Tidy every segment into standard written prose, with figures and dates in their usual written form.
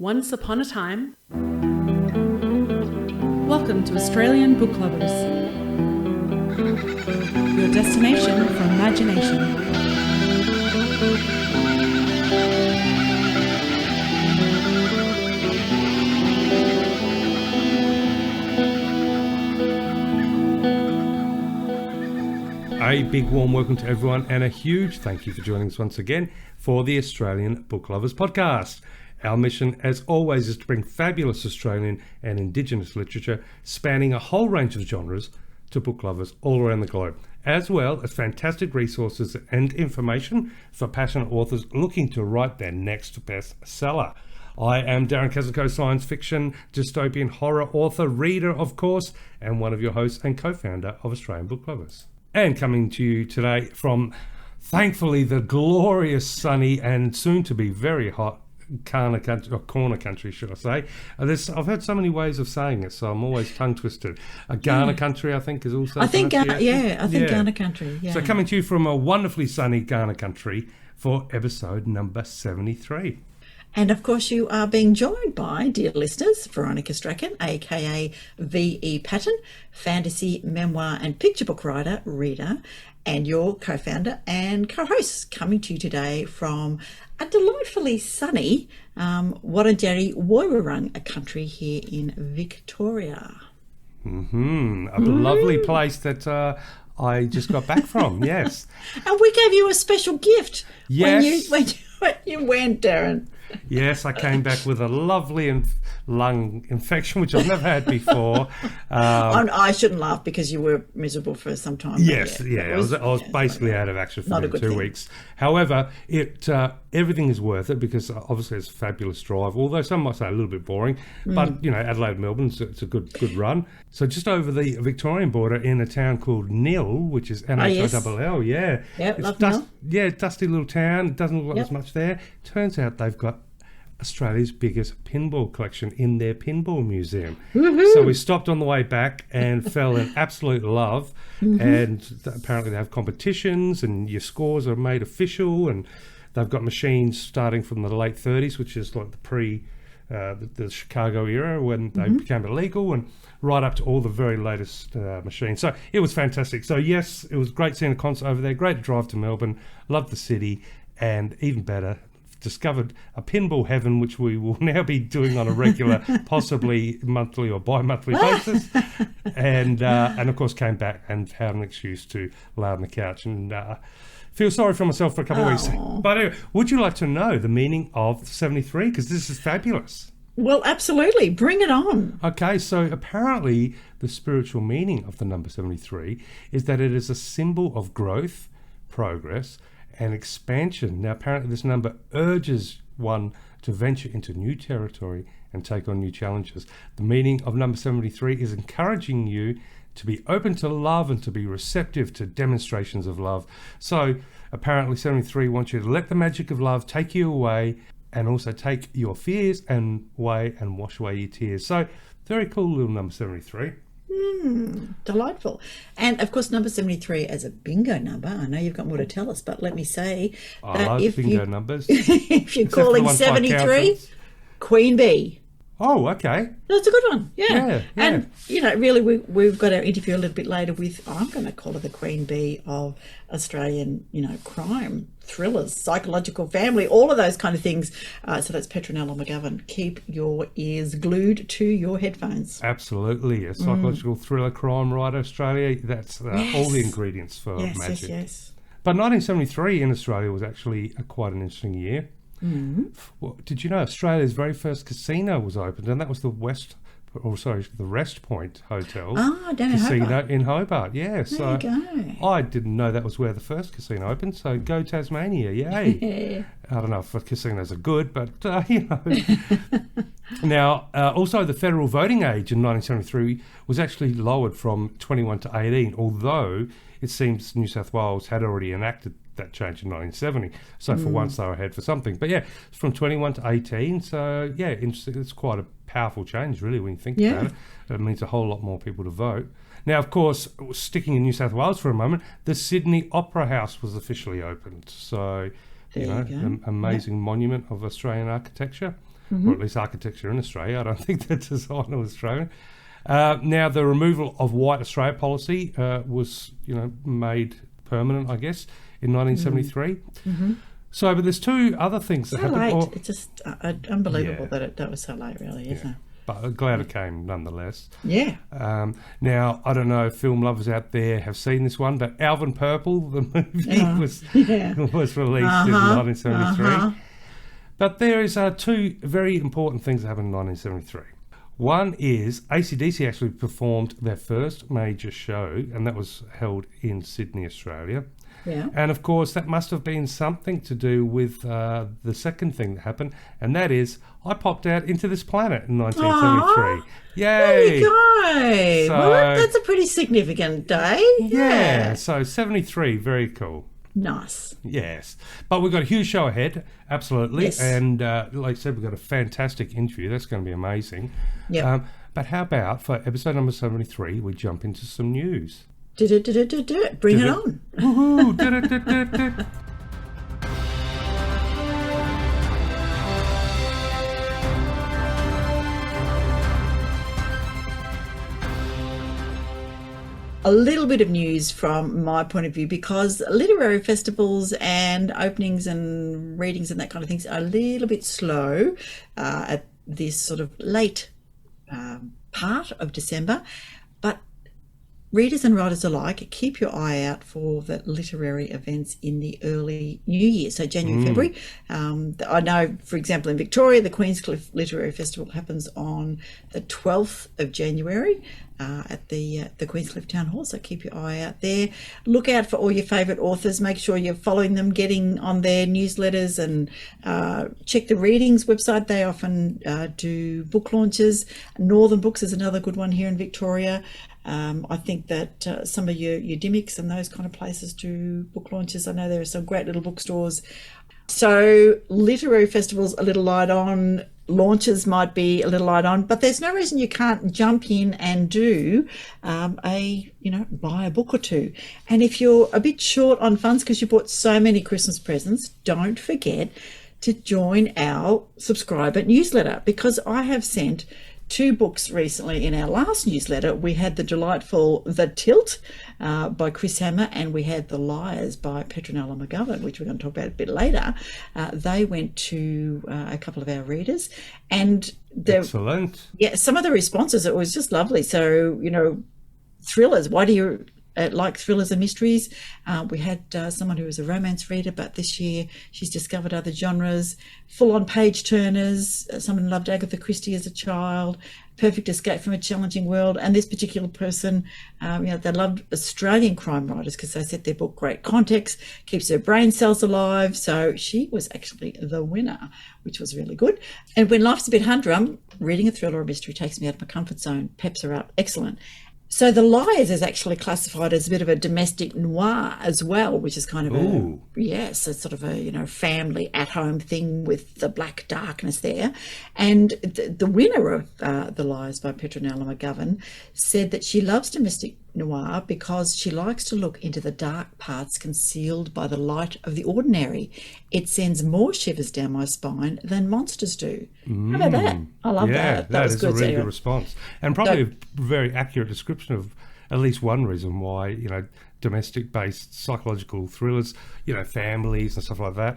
Once upon a time. Welcome to Australian Book Lovers, your destination for imagination. A big warm welcome to everyone and a huge thank you for joining us once again for the Australian Book Lovers podcast. Our mission, as always, is to bring fabulous Australian and Indigenous literature spanning a whole range of genres to book lovers all around the globe, as well as fantastic resources and information for passionate authors looking to write their next bestseller. I am Darren, Kasenkow, science fiction, dystopian horror author, reader, of course, and one of your hosts and co-founder of Australian Book Lovers. And coming to you today from, thankfully, the glorious, sunny and soon-to-be very hot corner country, should I say. I've heard so many ways of saying it, so I'm always tongue-twisted. Ghana country, I think, is also... I think Ghana country, yeah. So coming to you from a wonderfully sunny Ghana country for episode number 73. And of course you are being joined by, dear listeners, Veronica Strachan, aka V.E. Patton, fantasy, memoir and picture book writer, reader, and your co-founder and co-host, coming to you today from a delightfully sunny Wurundjeri Woiwurrung, a country here in Victoria. A lovely place that I just got back from, yes. And we gave you a special gift yes. when you went, Darren. Yes, I came back with a lovely lung infection, which I've never had before. I shouldn't laugh because you were miserable for some time. Yes, I was basically out of action for 2 weeks. However, everything is worth it because obviously it's a fabulous drive, although some might say a little bit boring. But, Adelaide, Melbourne, it's a good run. So just over the Victorian border in a town called Nill, which is N-H-I-L-L, yeah. Yeah, love Nill. Yeah, dusty little town. It doesn't look like there's much there. Turns out they've got Australia's biggest pinball collection in their pinball museum. Mm-hmm. So we stopped on the way back and fell in absolute love. Mm-hmm. And apparently they have competitions and your scores are made official, and they've got machines starting from the late 30s, which is like the the Chicago era when they became illegal, and right up to all the very latest machines. So it was fantastic. So yes, it was great seeing a concert over there, great to drive to Melbourne, loved the city, and even better, discovered a pinball heaven, which we will now be doing on a regular, possibly monthly or bi-monthly basis. And of course came back and had an excuse to lie on the couch and feel sorry for myself for a couple of weeks. But anyway, would you like to know the meaning of 73? Because this is fabulous. Well, absolutely. Bring it on. Okay, so apparently the spiritual meaning of the number 73 is that it is a symbol of growth, progress, and expansion. Now, apparently this number urges one to venture into new territory and take on new challenges. The meaning of number 73 is encouraging you to be open to love and to be receptive to demonstrations of love. So apparently 73 wants you to let the magic of love take you away, and also take your fears away and wash away your tears. So very cool little number 73. Delightful. And of course, number 73 as a bingo number. I know you've got more to tell us, but let me say I love bingo numbers. If you're calling 73 Queen Bee. Oh, okay. That's a good one. Yeah. And, really, we've got our interview a little bit later with, I'm going to call her the Queen Bee of Australian, crime, thrillers, psychological family, all of those kind of things. So that's Petronella McGovern. Keep your ears glued to your headphones. Absolutely. A psychological thriller crime writer, Australia. That's all the ingredients for magic. Yes. But 1973 in Australia was actually quite an interesting year. Well, did you know Australia's very first casino was opened, and that was the Rest Point Hotel down casino in Hobart. Yeah, there you go. I didn't know that was where the first casino opened. So go Tasmania, yay! I don't know if casinos are good, but Now, also the federal voting age in 1973 was actually lowered from 21 to 18, although it seems New South Wales had already enacted that change in 1970. So for once they were ahead for something. But yeah, it's from 21 to 18. So yeah, interesting. It's quite a powerful change, really, when you think about it. It means a whole lot more people to vote. Now, of course, sticking in New South Wales for a moment, the Sydney Opera House was officially opened. So, There you go. an amazing monument of Australian architecture. or at least architecture in Australia. I don't think the design was Australian. Now, the removal of White Australia policy was, made permanent, I guess, in 1973. Mm-hmm. So, but there's two other things that So happened. late. It's just unbelievable that was so late, really, isn't it? But I'm glad it came nonetheless. Yeah. Now, I don't know if film lovers out there have seen this one, but Alvin Purple, the movie, was released in 1973. But there is two very important things that happened in 1973. One is AC/DC actually performed their first major show, and that was held in Sydney, Australia. Yeah. And of course, that must have been something to do with the second thing that happened, and that is I popped out into this planet in 1973. Aww. Yay! There you go. So, well, that's a pretty significant day. Yeah. So 73, very cool. Nice. Yes. But we've got a huge show ahead, absolutely. Yes. And like I said, we've got a fantastic interview. That's going to be amazing. Yeah. But how about for episode number 73, we jump into some news? Do it. Bring it on. Woohoo! A little bit of news from my point of view, because literary festivals and openings and readings and that kind of things are a little bit slow at this sort of late part of December. But readers and writers alike, keep your eye out for the literary events in the early new year, so January, February. I know, for example, in Victoria, the Queenscliff Literary Festival happens on the 12th of January at the Queenscliff Town Hall, so keep your eye out there. Look out for all your favourite authors. Make sure you're following them, getting on their newsletters, and check the readings website. They often do book launches. Northern Books is another good one here in Victoria. I think that some of your Dimmicks and those kind of places do book launches. I know there are some great little bookstores. So literary festivals a little light on, launches might be a little light on, but there's no reason you can't jump in and do buy a book or two. And if you're a bit short on funds because you bought so many Christmas presents, don't forget to join our subscriber newsletter, because I have sent 2 books recently in our last newsletter. We had the delightful The Tilt by Chris Hammer, and we had The Liars by Petronella McGovern, which we're going to talk about a bit later. They went to a couple of our readers, and Excellent. Yeah, some of the responses, it was just lovely. So, thrillers, why do you like thrillers and mysteries? We had someone who was a romance reader, but this year she's discovered other genres. Full-on page turners. Someone loved Agatha Christie as a child. Perfect escape from a challenging world. And this particular person, they loved Australian crime writers because they set their book great context, keeps her brain cells alive. So she was actually the winner, which was really good. And when life's a bit humdrum, reading a thriller or mystery takes me out of my comfort zone, peps her up. Excellent. So The Liars is actually classified as a bit of a domestic noir as well, which is kind of it's sort of a family at-home thing with the black darkness there. And the winner of The Liars by Petronella McGovern said that she loves domestic noir because she likes to look into the dark parts concealed by the light of the ordinary. It sends more shivers down my spine than monsters do. How about that? I love that. That was is good. a really good response, and probably a very accurate description of at least one reason why domestic-based psychological thrillers, families and stuff like that,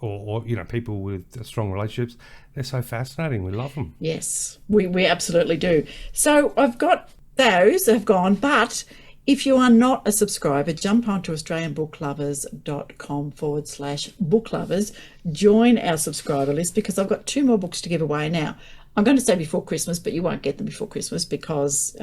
or people with strong relationships, they're so fascinating. We love them. Yes, we absolutely do. So I've got those have gone, but if you are not a subscriber, jump onto australianbooklovers.com/booklovers, join our subscriber list, because I've got 2 more books to give away now. I'm going to say before Christmas, but you won't get them before Christmas because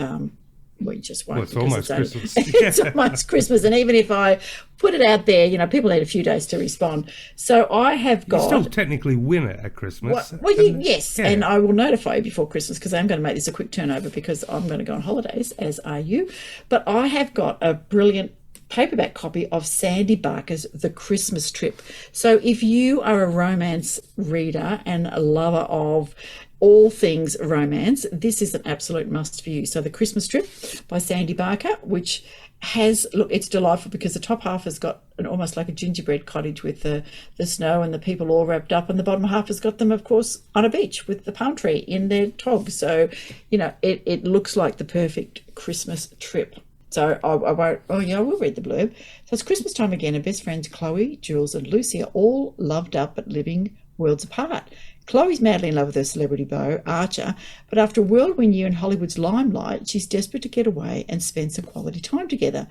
we just won't. Well, it's almost Christmas. It's almost Christmas, and even if I put it out there, people need a few days to respond. So I have got. You're still technically winner at Christmas. Yes, and I will notify you before Christmas, because I'm going to make this a quick turnover because I'm going to go on holidays, as are you. But I have got a brilliant paperback copy of Sandy Barker's The Christmas Trip. So if you are a romance reader and a lover of all things romance, this is an absolute must for you. So The Christmas Trip by Sandy Barker, which has, look, it's delightful because the top half has got almost like a gingerbread cottage with the snow and the people all wrapped up, and the bottom half has got them, of course, on a beach with the palm tree in their togs. So, it looks like the perfect Christmas trip. So I will read the blurb. So it's Christmas time again, and best friends Chloe, Jules and Lucy are all loved up but living worlds apart. Chloe's madly in love with her celebrity beau, Archer, but after a whirlwind year in Hollywood's limelight, she's desperate to get away and spend some quality time together.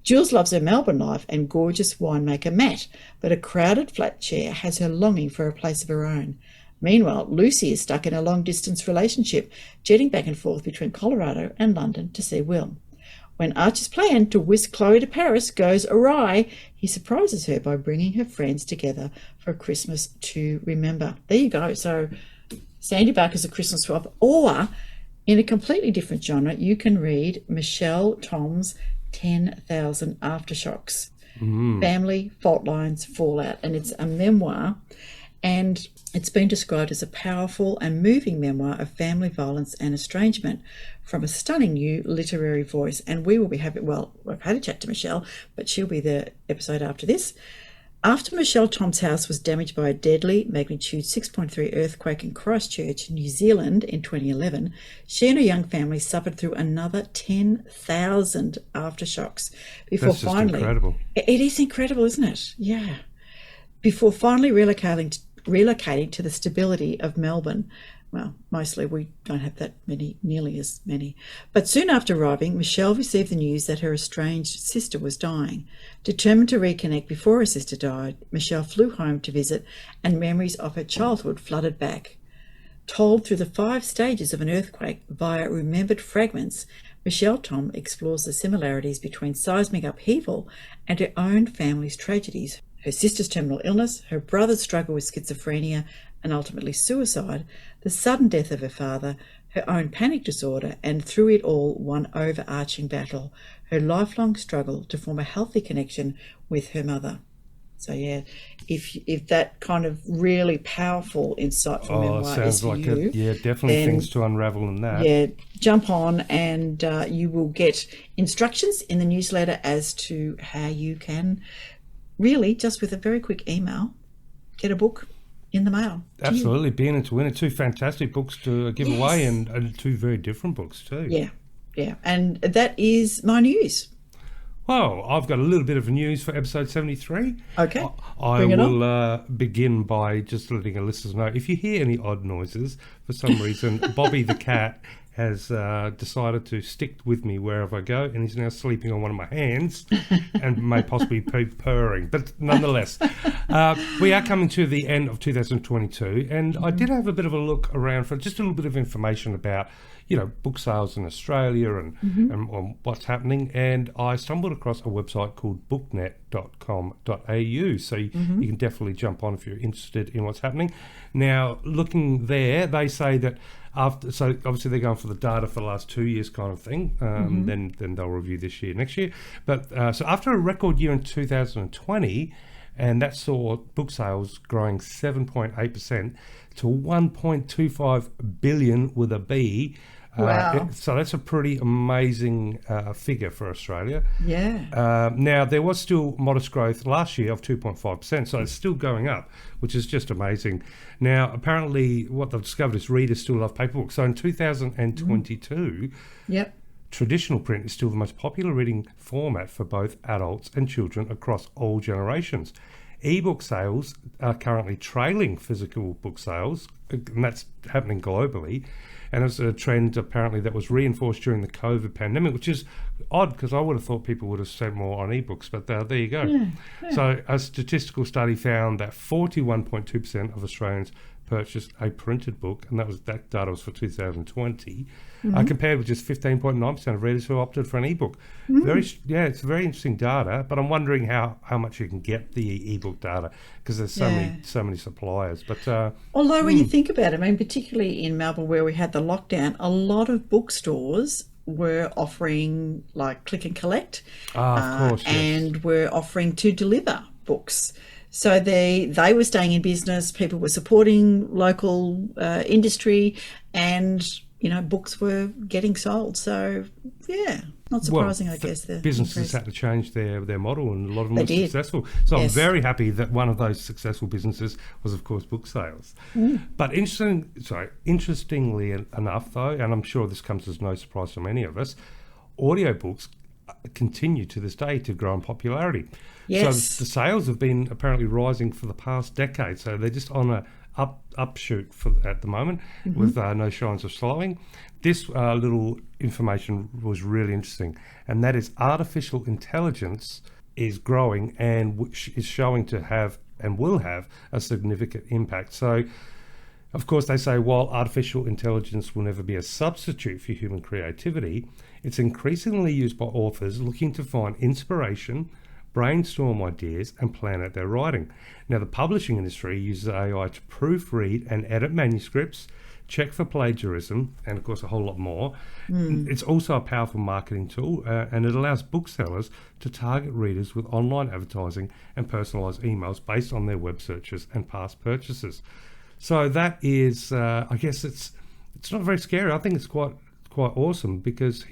Jules loves her Melbourne life and gorgeous winemaker Matt, but a crowded flat chair has her longing for a place of her own. Meanwhile, Lucy is stuck in a long-distance relationship, jetting back and forth between Colorado and London to see Will. When Archer's plan to whisk Chloe to Paris goes awry, he surprises her by bringing her friends together for a Christmas to remember. There you go. So Sandy Barker's A Christmas Swap, or in a completely different genre, you can read Michelle Tom's 10,000 Aftershocks, Family, Fault Lines, Fallout. And it's a memoir, and it's been described as a powerful and moving memoir of family violence and estrangement from a stunning new literary voice. And we will be happy, well, we've had a chat to Michelle, but she'll be the episode after this. After Michelle Tom's house was damaged by a deadly magnitude 6.3 earthquake in Christchurch, New Zealand in 2011, she and her young family suffered through another 10,000 aftershocks before That's just incredible. It is incredible, isn't it? Yeah. Before finally relocating to the stability of Melbourne. Well, mostly we don't have that many, nearly as many. But soon after arriving, Michelle received the news that her estranged sister was dying. Determined to reconnect before her sister died, Michelle flew home to visit, and memories of her childhood flooded back. Told through the 5 stages of an earthquake via remembered fragments, Michelle Tom explores the similarities between seismic upheaval and her own family's tragedies. Her sister's terminal illness, her brother's struggle with schizophrenia and ultimately suicide, the sudden death of her father, her own panic disorder, and through it all, one overarching battle, her lifelong struggle to form a healthy connection with her mother. So yeah, if that kind of really powerful, insightful memoir sounds is for like you, definitely things to unravel in that. Yeah, jump on, and you will get instructions in the newsletter as to how you can really, just with a very quick email, get a book in the mail. Absolutely, being into winner, 2 fantastic books to give away, and 2 very different books too. Yeah, and that is my news. Well, I've got a little bit of news for episode 73. Okay, I will begin by just letting our listeners know, if you hear any odd noises, for some reason, Bobby the cat has decided to stick with me wherever I go, and he's now sleeping on one of my hands and may possibly be purring. But nonetheless, we are coming to the end of 2022, and I did have a bit of a look around for just a little bit of information about, book sales in Australia and what's happening, and I stumbled across a website called booknet.com.au, so you can definitely jump on if you're interested in what's happening. Now, looking there, they say that so obviously they're going for the data for the last 2 years kind of thing, then they'll review this year, next year. But so after a record year in 2020, and that saw book sales growing 7.8% to 1.25 billion with a B. Wow. So that's a pretty amazing figure for Australia. Yeah. Now, there was still modest growth last year of 2.5%, so it's still going up, which is just amazing. Now, apparently, what they've discovered is readers still love paper books. So in 2022, traditional print is still the most popular reading format for both adults and children across all generations. Ebook sales are currently trailing physical book sales, and that's happening globally. And it's a trend, apparently, that was reinforced during the COVID pandemic, which is odd because I would have thought people would have spent more on ebooks, but there you go. Yeah. So a statistical study found that 41.2% of Australians purchased a printed book, and that data was for 2020, compared with just 15.9% of readers who opted for an ebook. It's very interesting data, but I'm wondering how much you can get the ebook data, because there's so many suppliers. But although when you think about it, I mean, particularly in Melbourne where we had the lockdown, a lot of bookstores were offering like click and collect, Of course, yes. and were offering to deliver books. So they were staying in business. People were supporting local industry, and books were getting sold. So yeah, not surprising, I guess. The businesses had to change their model, and a lot of them They were did. successful. So I'm Yes. very happy that one of those successful businesses was, of course, book sales. But interestingly enough, though, and I'm sure this comes as no surprise to many of us, audiobooks continue to this day to grow in popularity. Yes. So the sales have been apparently rising for the past decade. So they're just on a upshoot at the moment, with no signs of slowing. This little information was really interesting, and that is artificial intelligence is growing and which is showing to have and will have a significant impact. So, of course, they say while artificial intelligence will never be a substitute for human creativity, it's increasingly used by authors looking to find inspiration, brainstorm ideas, and plan out their writing. Now, the publishing industry uses AI to proofread and edit manuscripts, check for plagiarism, and of course a whole lot more. It's also a powerful marketing tool, and it allows booksellers to target readers with online advertising and personalised emails based on their web searches and past purchases. So that is, I guess it's not very scary. I think it's quite awesome, because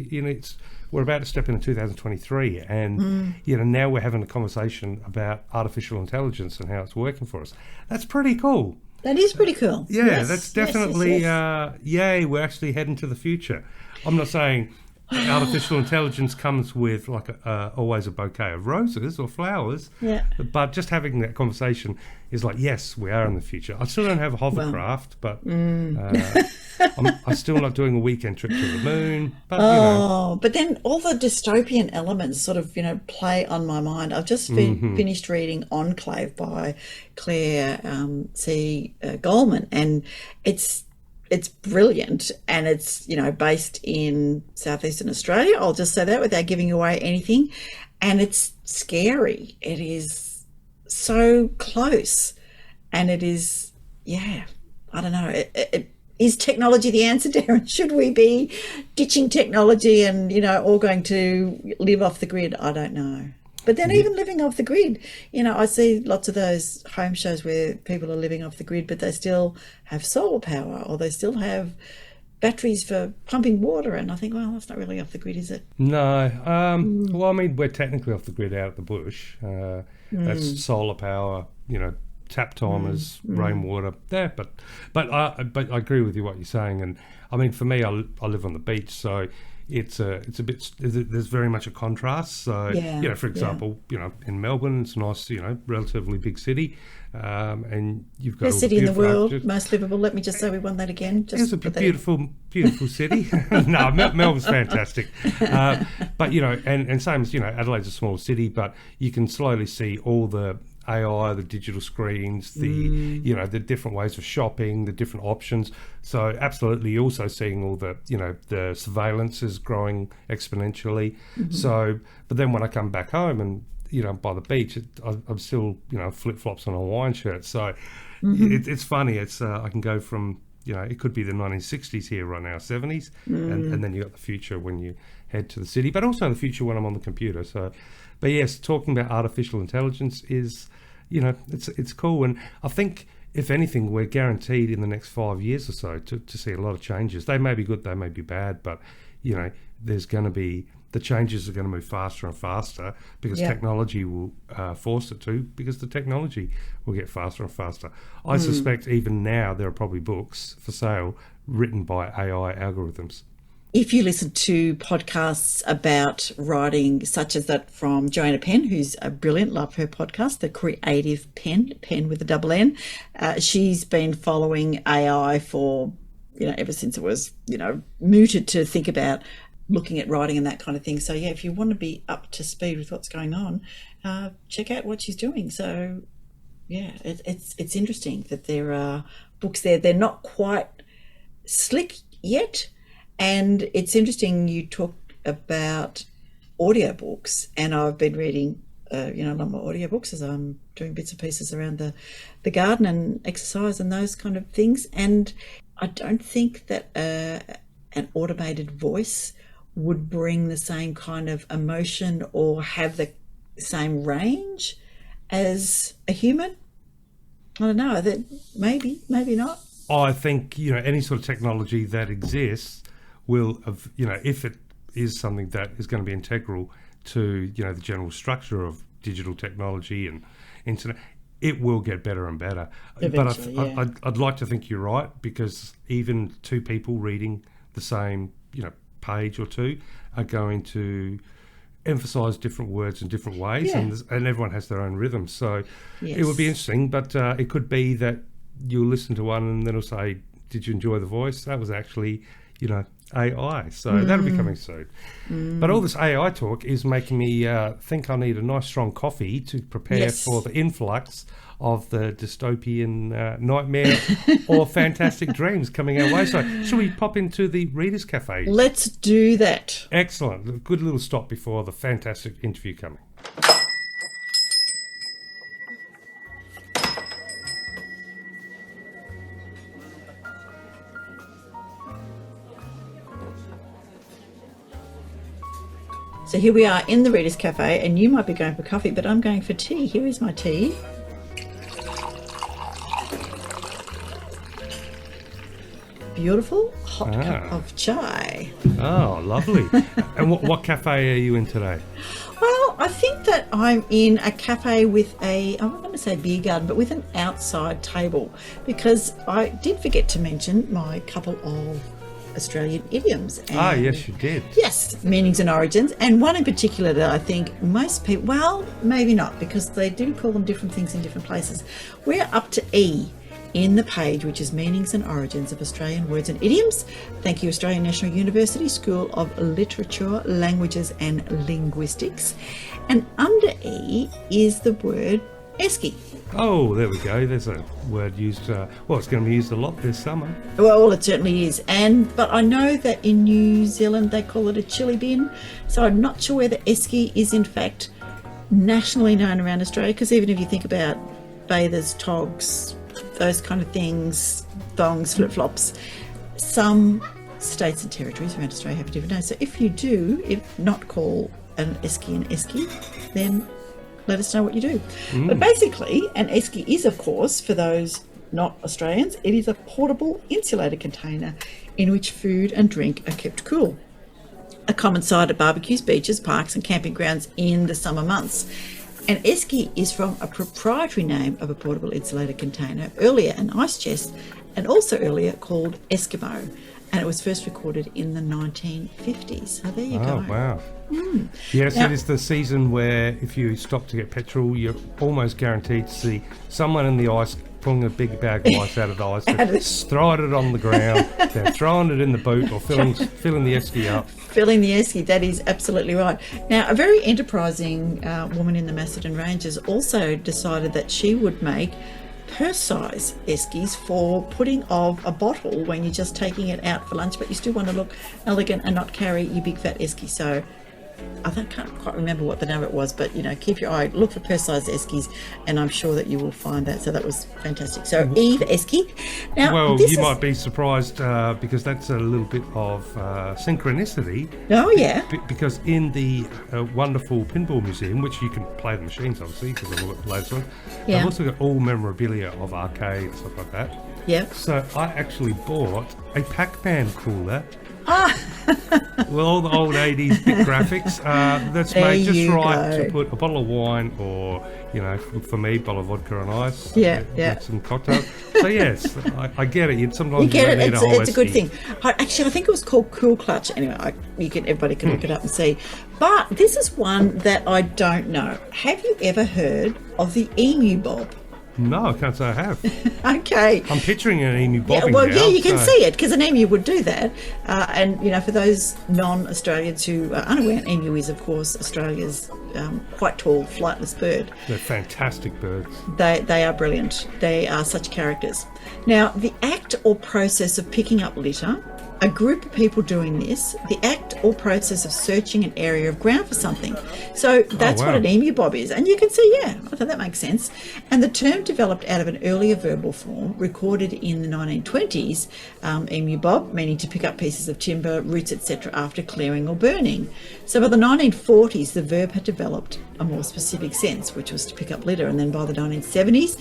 we're about to step into 2023, and now we're having a conversation about artificial intelligence and how it's working for us. That's pretty cool. That is pretty cool. Yeah, Yes, that's yes, definitely, yes. yay, we're actually heading to the future. I'm not saying artificial intelligence comes with always a bouquet of roses or flowers, Yeah. but just having that conversation is like, yes, we are in the future. I still don't have a hovercraft, but I'm still not doing a weekend trip to the moon. But, But then all the dystopian elements sort of, play on my mind. I've just finished reading Enclave by Claire C. Goldman, and it's brilliant, and it's, based in southeastern Australia. I'll just say that without giving away anything. And it's scary. It is so close, and it is, I don't know. Is technology the answer, Darren? Should we be ditching technology and, all going to live off the grid? I don't know. But then even living off the grid, I see lots of those home shows where people are living off the grid, but they still have solar power, or they still have batteries for pumping water. And I think, well, that's not really off the grid, is it? No. Well, I mean, we're technically off the grid out at the bush. That's solar power, tap timers, rainwater there. But I agree with you what you're saying. And I mean, for me, I live on the beach, so it's a bit, there's very much a contrast. So, for example, in Melbourne, it's a nice, relatively big city. And you've got Best all city in the world, arches. most livable. Let me just say we won that again. It's a beautiful city. No, Melbourne's fantastic. But, and same as, Adelaide's a small city, but you can slowly see all the AI, the digital screens, the the different ways of shopping, the different options. So absolutely, you're also seeing all the the surveillance is growing exponentially. So, but then when I come back home and by the beach, I'm still flip flops on a Hawaiian shirt. So it's funny. It's I can go from it could be the 1960s here right now, 70s, and then you got the future when you head to the city, but also the future when I'm on the computer. So, but yes, talking about artificial intelligence is, it's cool. And I think, if anything, we're guaranteed in the next 5 years or so to see a lot of changes. They may be good, they may be bad, but, there's going to be, the changes are going to move faster and faster, because technology will force it to, because the technology will get faster and faster. I suspect even now there are probably books for sale written by AI algorithms. If you listen to podcasts about writing, such as that from Joanna Penn, who's a brilliant, love her podcast, The Creative Pen, Pen with a double N, she's been following AI for, ever since it was, mooted to think about looking at writing and that kind of thing. So, if you want to be up to speed with what's going on, check out what she's doing. So, it's interesting that there are books there. They're not quite slick yet. And it's interesting you talked about audiobooks, and I've been reading, a lot more audiobooks as I'm doing bits and pieces around the garden and exercise and those kind of things. And I don't think that an automated voice would bring the same kind of emotion or have the same range as a human. I don't know, that maybe not. I think, any sort of technology that exists will, if it is something that is going to be integral to, the general structure of digital technology and internet, it will get better and better. Eventually, but I'd like to think you're right, because even two people reading the same, page or two are going to emphasise different words in different ways, and everyone has their own rhythm. So it would be interesting, but it could be that you'll listen to one and then it'll say, "Did you enjoy the voice? That was actually, AI." So that'll be coming soon. But all this AI talk is making me think I need a nice strong coffee to prepare for the influx of the dystopian nightmare or fantastic dreams coming our way. So should we pop into the Readers Cafe? Let's do that. Excellent. A good little stop before the fantastic interview coming. So here we are in the Readers Cafe, and you might be going for coffee, but I'm going for tea. Here is my tea. Beautiful hot cup of chai. Oh, lovely. And what cafe are you in today? Well, I think that I'm in a cafe with I'm not going to say beer garden, but with an outside table, because I did forget to mention my couple of Australian idioms. And yes, you did. Yes, meanings and origins, and one in particular that I think most people, well, maybe not, because they do call them different things in different places. We're up to E in the page, which is Meanings and Origins of Australian Words and Idioms. Thank you, Australian National University School of Literature, Languages and Linguistics. And under E is the word esky. Oh, there we go. There's a word used, it's going to be used a lot this summer. Well, it certainly is. But I know that in New Zealand they call it a chili bin. So I'm not sure whether esky is in fact nationally known around Australia, because even if you think about bathers, togs, those kind of things, thongs, flip-flops, some states and territories around Australia have a different name. So if you do, if not call an esky, then let us know what you do. But basically, an esky is, of course, for those not Australians, it is a portable insulated container in which food and drink are kept cool. A common sight at barbecues, beaches, parks and camping grounds in the summer months. An esky is from a proprietary name of a portable insulated container, earlier an ice chest, and also earlier called Eskimo. And it was first recorded in the 1950s. So there you go. Oh, wow. Yes, now, it is the season where if you stop to get petrol, you're almost guaranteed to see someone in the ice pulling a big bag of ice out of the ice, throwing it on the ground, then throwing it in the boot or filling the esky up. Filling the esky, that is absolutely right. Now, a very enterprising woman in the Macedon Ranges also decided that she would make purse-size eskies for putting of a bottle when you're just taking it out for lunch, but you still want to look elegant and not carry your big fat esky. So I can't quite remember what the name of it was, but keep your eye, look for purse-sized eskies, and I'm sure that you will find that. So that was fantastic. So E for esky. Now, you might be surprised because that's a little bit of synchronicity. Oh yeah. Because in the wonderful pinball museum, which you can play the machines obviously, because I've got the latest one. I've also got all memorabilia of arcade and stuff like that. Yeah. So I actually bought a Pac-Man cooler. With all the old 80s bit graphics, that's made just right to put a bottle of wine or, for me, a bottle of vodka and ice. Yeah. Some cocktails. So, yes, I get it. Sometimes you get it. It's a good esky. thing. Actually, I think it was called Cool Clutch. Anyway, everybody can look it up and see. But this is one that I don't know. Have you ever heard of the emu bob? No, I can't say I have. Okay. I'm picturing an emu bobbing you can see it, because an emu would do that. And, for those non-Australians who are unaware, an emu is, of course, Australia's quite tall, flightless bird. They're fantastic birds. They are brilliant. They are such characters. Now, the act or process of picking up litter a group of people doing this, the act or process of searching an area of ground for something. So that's what an emu bob is. And you can see, I thought that makes sense. And the term developed out of an earlier verbal form recorded in the 1920s, emu bob, meaning to pick up pieces of timber, roots, etc. after clearing or burning. So by the 1940s, the verb had developed a more specific sense, which was to pick up litter. And then by the 1970s,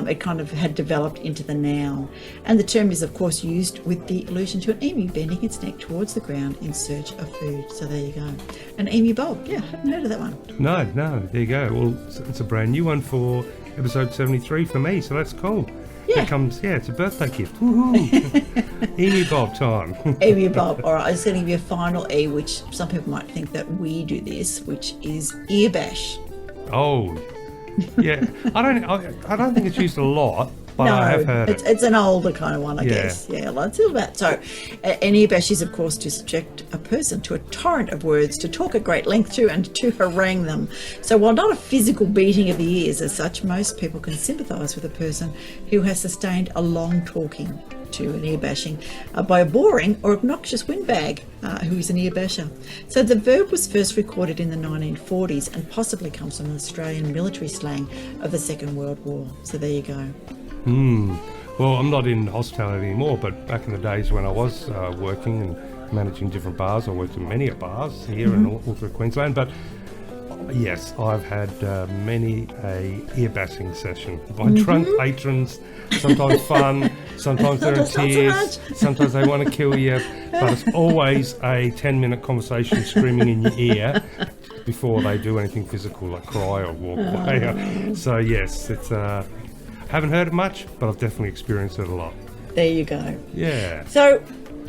it kind of had developed into the noun. And the term is, of course, used with the allusion to an emu bending its neck towards the ground in search of food. So there you go. An emu bob. Yeah, I hadn't heard of that one. No, there you go. Well, it's a brand new one for episode 73 for me, so that's cool. Yeah. It comes, it's a birthday gift. Woohoo! Emu bob time. Emu bob. All right, I was going to give you a final E, which some people might think that we do this, which is ear bash. Oh, yeah. I don't think it's used a lot, but No, I have heard it. It's an older kind of one, I Yeah. guess. Yeah, let's do that. So, an ear bash is, of course, to subject a person to a torrent of words, to talk at great length to, and to harangue them. So, while not a physical beating of the ears as such, most people can sympathise with a person who has sustained a long talking to an ear bashing by a boring or obnoxious windbag who is an ear basher. So the verb was first recorded in the 1940s and possibly comes from an Australian military slang of the Second World War. So there you go. Well, I'm not in hospitality anymore, but back in the days when I was working and managing different bars, I worked in many bars here and all through Queensland, but yes, I've had many a ear bashing session by drunk patrons, sometimes fun, sometimes they're in tears, sometimes they want to kill you, but it's always a 10-minute conversation screaming in your ear before they do anything physical like cry or walk away. So yes, it's haven't heard it much, but I've definitely experienced it a lot. There you go. Yeah. So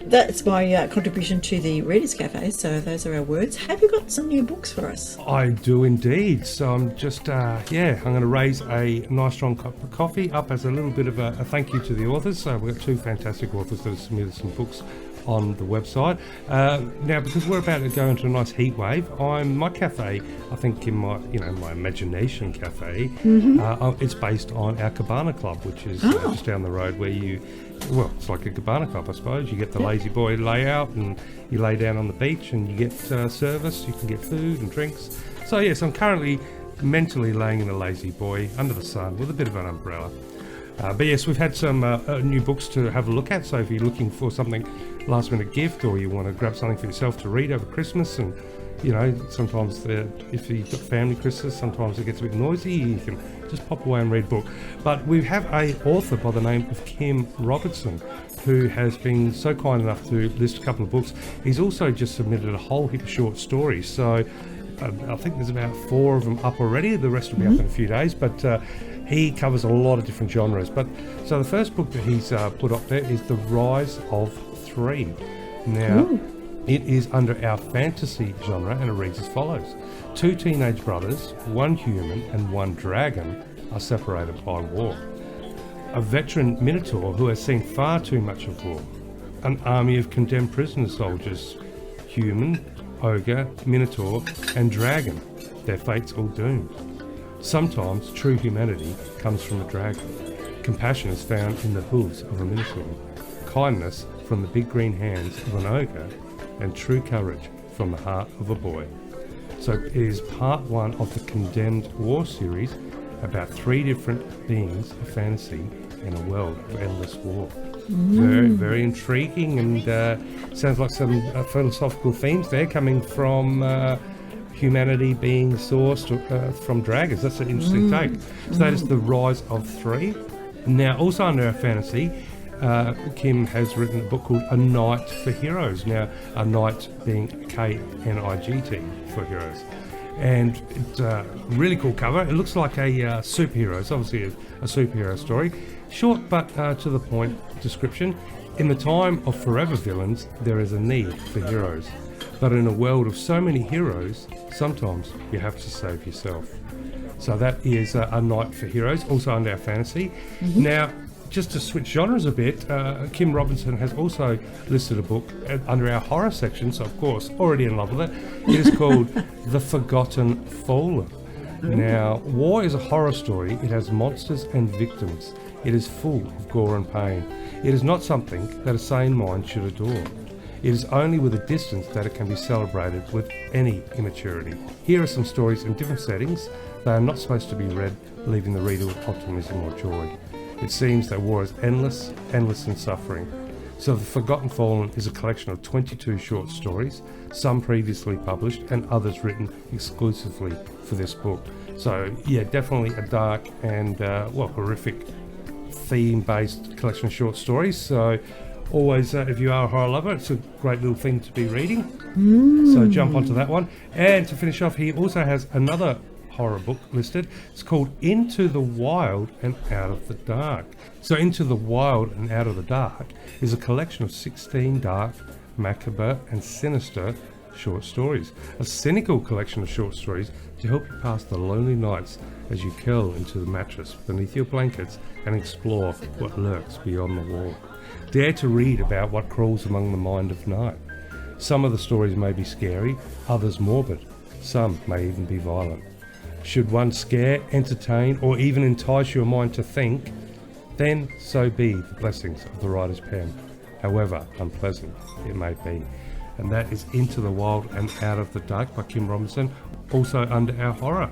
that's my contribution to the Readers Cafe. So those are our words. Have you got some new books for us? I do indeed. So I'm just, I'm going to raise a nice strong cup of coffee up as a little bit of a thank you to the authors. So we've got two fantastic authors that have submitted some books on the website. Now, because we're about to go into a nice heat wave, my cafe, I think in my imagination cafe, it's based on our Cabana Club, which is just down the road where it's like a Cabana Club, I suppose. You get the lazy boy layout and you lay down on the beach and you get service, you can get food and drinks. So yes, I'm currently mentally laying in a lazy boy under the sun with a bit of an umbrella. But yes, we've had some new books to have a look at. So if you're looking for something last minute gift, or you want to grab something for yourself to read over Christmas, and sometimes if you've got family Christmas, sometimes it gets a bit noisy, you can just pop away and read a book. But we have a author by the name of Kym Robinson who has been so kind enough to list a couple of books. He's also just submitted a whole heap of short stories, so I think there's about 4 of them up already. The rest will be up in a few days, but he covers a lot of different genres. But so the first book that he's put up there is The Rise of 3. Now, it is under our fantasy genre, and it reads as follows. 2 teenage brothers, 1 human and 1 dragon, are separated by war. A veteran minotaur who has seen far too much of war. An army of condemned prisoner soldiers, human, ogre, minotaur and dragon. Their fates all doomed. Sometimes true humanity comes from a dragon. Compassion is found in the hooves of a minotaur. Kindness from the big green hands of an ogre, and true courage from the heart of a boy. So it is part 1 of the Condemned War series about 3 different beings of fantasy in a world of endless war. Very, very intriguing, and sounds like some philosophical themes there coming from humanity being sourced from dragons. That's an interesting take. So that is The Rise of 3. Now, also under our fantasy, Kym has written a book called A Night for Heroes. Now, a night being K-N-I-G-T for heroes. And it's a really cool cover. It looks like a superhero. It's obviously a superhero story. Short but to the point description. In the time of forever villains, there is a need for heroes. But in a world of so many heroes, sometimes you have to save yourself. So that is A Night for Heroes, also under our fantasy. Now, just to switch genres a bit, Kym Robinson has also listed a book under our horror section, so of course, already in love with it. It is called The Forgotten Fallen. Now, war is a horror story. It has monsters and victims. It is full of gore and pain. It is not something that a sane mind should adore. It is only with a distance that it can be celebrated with any immaturity. Here are some stories in different settings. They are not supposed to be read leaving the reader with optimism or joy. It seems that war is endless in suffering. So The Forgotten Fallen is a collection of 22 short stories, some previously published and others written exclusively for this book. So yeah, definitely a dark and horrific theme-based collection of short stories. So always, if you are a horror lover, it's a great little thing to be reading. So jump onto that one. And to finish off, he also has another horror book listed. It's called Into the Wild and Out of the Dark. So Into the Wild and Out of the Dark is a collection of 16 dark, macabre and sinister short stories. A cynical collection of short stories to help you pass the lonely nights as you curl into the mattress beneath your blankets and explore what lurks beyond the wall. Dare to read about what crawls among the mind of night. Some of the stories may be scary, others morbid. Some may even be violent. Should one scare, entertain, or even entice your mind to think, then so be the blessings of the writer's pen, however unpleasant it may be. And that is Into the Wild and Out of the Dark by Kym Robinson, also under our horror.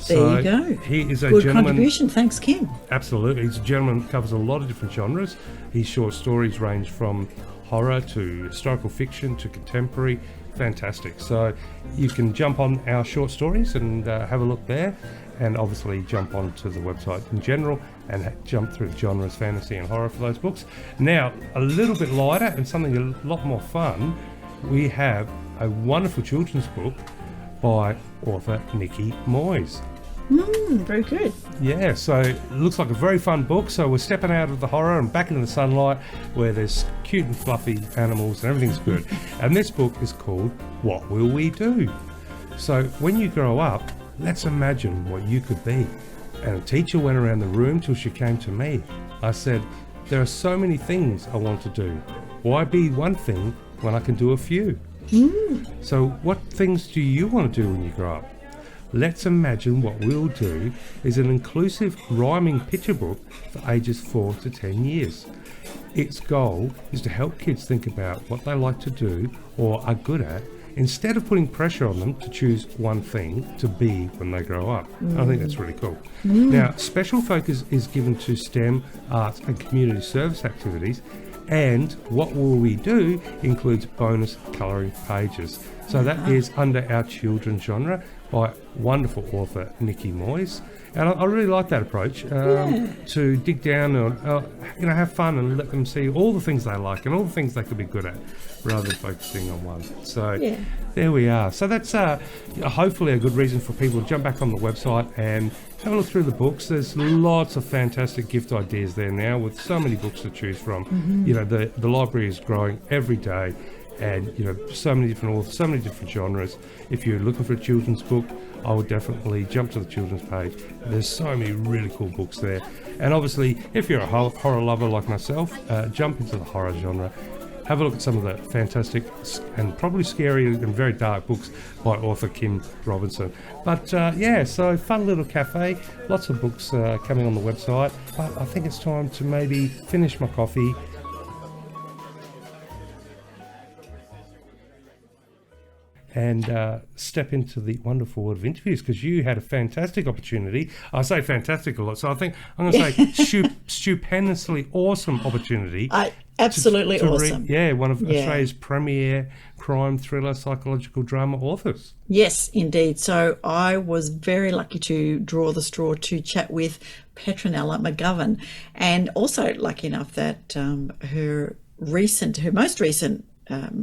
There you go. He is a good gentleman. Contribution, thanks, Kym. Absolutely, he's a gentleman who covers a lot of different genres. His short stories range from horror to historical fiction to contemporary. Fantastic. So you can jump on our short stories and have a look there, and obviously jump onto the website in general and jump through genres, fantasy and horror for those books. Now, a little bit lighter and something a lot more fun, we have a wonderful children's book by author Nikki Moyes. Very good. Yeah, so it looks like a very fun book. So we're stepping out of the horror and back into the sunlight where there's cute and fluffy animals and everything's good. And this book is called What Will We Do? So when you grow up, let's imagine what you could be. And a teacher went around the room till she came to me. I said, there are so many things I want to do. Why be one thing when I can do a few? So what things do you want to do when you grow up? Let's imagine what we'll do is an inclusive rhyming picture book for ages 4 to 10 years. Its goal is to help kids think about what they like to do or are good at, instead of putting pressure on them to choose one thing to be when they grow up. I think that's really cool. Now, special focus is given to STEM, arts and community service activities, and What Will We Do includes bonus colouring pages. So that is under our children's genre by wonderful author Nikki Moyes. And I really like that approach, to dig down and have fun and let them see all the things they like and all the things they could be good at, rather than focusing on one. So there we are. So that's hopefully a good reason for people to jump back on the website and have a look through the books. There's lots of fantastic gift ideas there now, with so many books to choose from. You know, the library is growing every day. And so many different authors, so many different genres. If you're looking for a children's book, I would definitely jump to the children's page. There's so many really cool books there. And obviously, if you're a horror lover like myself, jump into the horror genre. Have a look at some of the fantastic and probably scary and very dark books by author Kym Robinson. But so fun little cafe, lots of books coming on the website. But I think it's time to maybe finish my coffee and step into the wonderful world of interviews, because you had a fantastic opportunity. I say fantastic a lot, so I think I'm going to say stupendously awesome opportunity. Absolutely to awesome. Read, one of Australia's premier crime thriller psychological drama authors. Yes, indeed. So I was very lucky to draw the straw to chat with Petronella McGovern, and also lucky enough that her most recent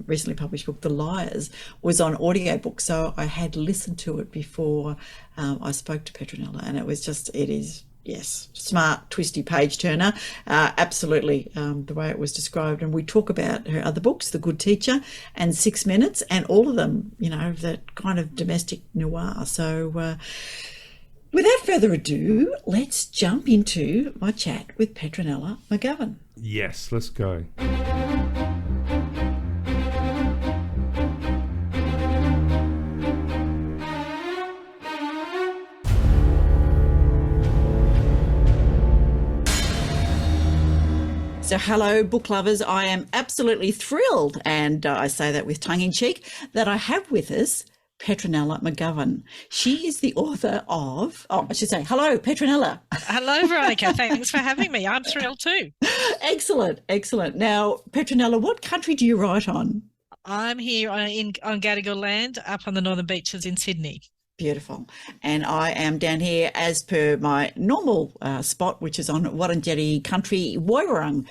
recently published book, The Liars, was on audiobook. So I had listened to it before I spoke to Petronella, and it is smart, twisty page turner. Absolutely, the way it was described. And we talk about her other books, The Good Teacher and 6 Minutes, and all of them, that kind of domestic noir. So without further ado, let's jump into my chat with Petronella McGovern. Yes, let's go. So hello, book lovers. I am absolutely thrilled, and I say that with tongue in cheek, that I have with us Petronella McGovern. She is the author of, I should say, hello, Petronella. Hello, Veronica. Thanks for having me. I'm thrilled too. Excellent, excellent. Now, Petronella, what country do you write on? I'm here on Gadigal land up on the northern beaches in Sydney. Beautiful. And I am down here as per my normal spot, which is on Wurundjeri country, Woiwurrung.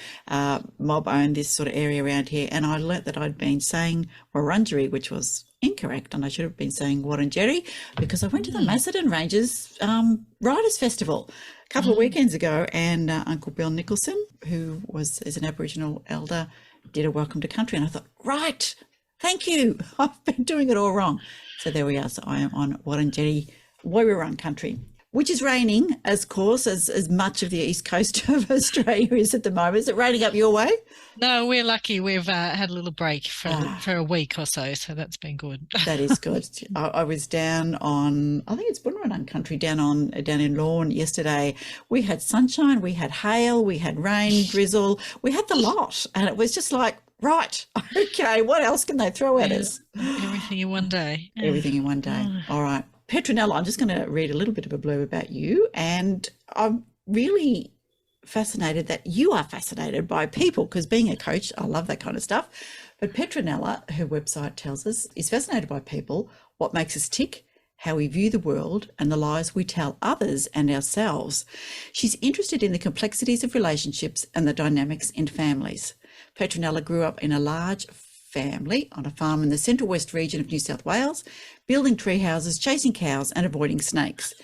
Mob own this sort of area around here. And I learnt that I'd been saying Wurundjeri, which was incorrect, and I should have been saying Wurundjeri, because I went to the Macedon Ranges Writers Festival a couple of weekends ago, and Uncle Bill Nicholson, who is an Aboriginal elder, did a welcome to country, and I thought, right, thank you. I've been doing it all wrong. So there we are. So I am on Wurundjeri Woiwurrung country, which is raining, as much of the east coast of Australia is at the moment. Is it raining up your way? No, we're lucky. We've had a little break for a week or so that's been good. That is good. I was down on, I think it's Bunurong country, down in Lorne yesterday. We had sunshine, we had hail, we had rain, drizzle, we had the lot, and it was just like, right, okay, what else can they throw at us? Everything in one day. Everything in one day. All right. Petronella, I'm just going to read a little bit of a blurb about you, and I'm really fascinated that you are fascinated by people, because being a coach, I love that kind of stuff. But Petronella, her website tells us, is fascinated by people, what makes us tick, how we view the world, and the lies we tell others and ourselves. She's interested in the complexities of relationships and the dynamics in families. Petronella grew up in a large family on a farm in the Central West region of New South Wales, building tree houses, chasing cows and avoiding snakes,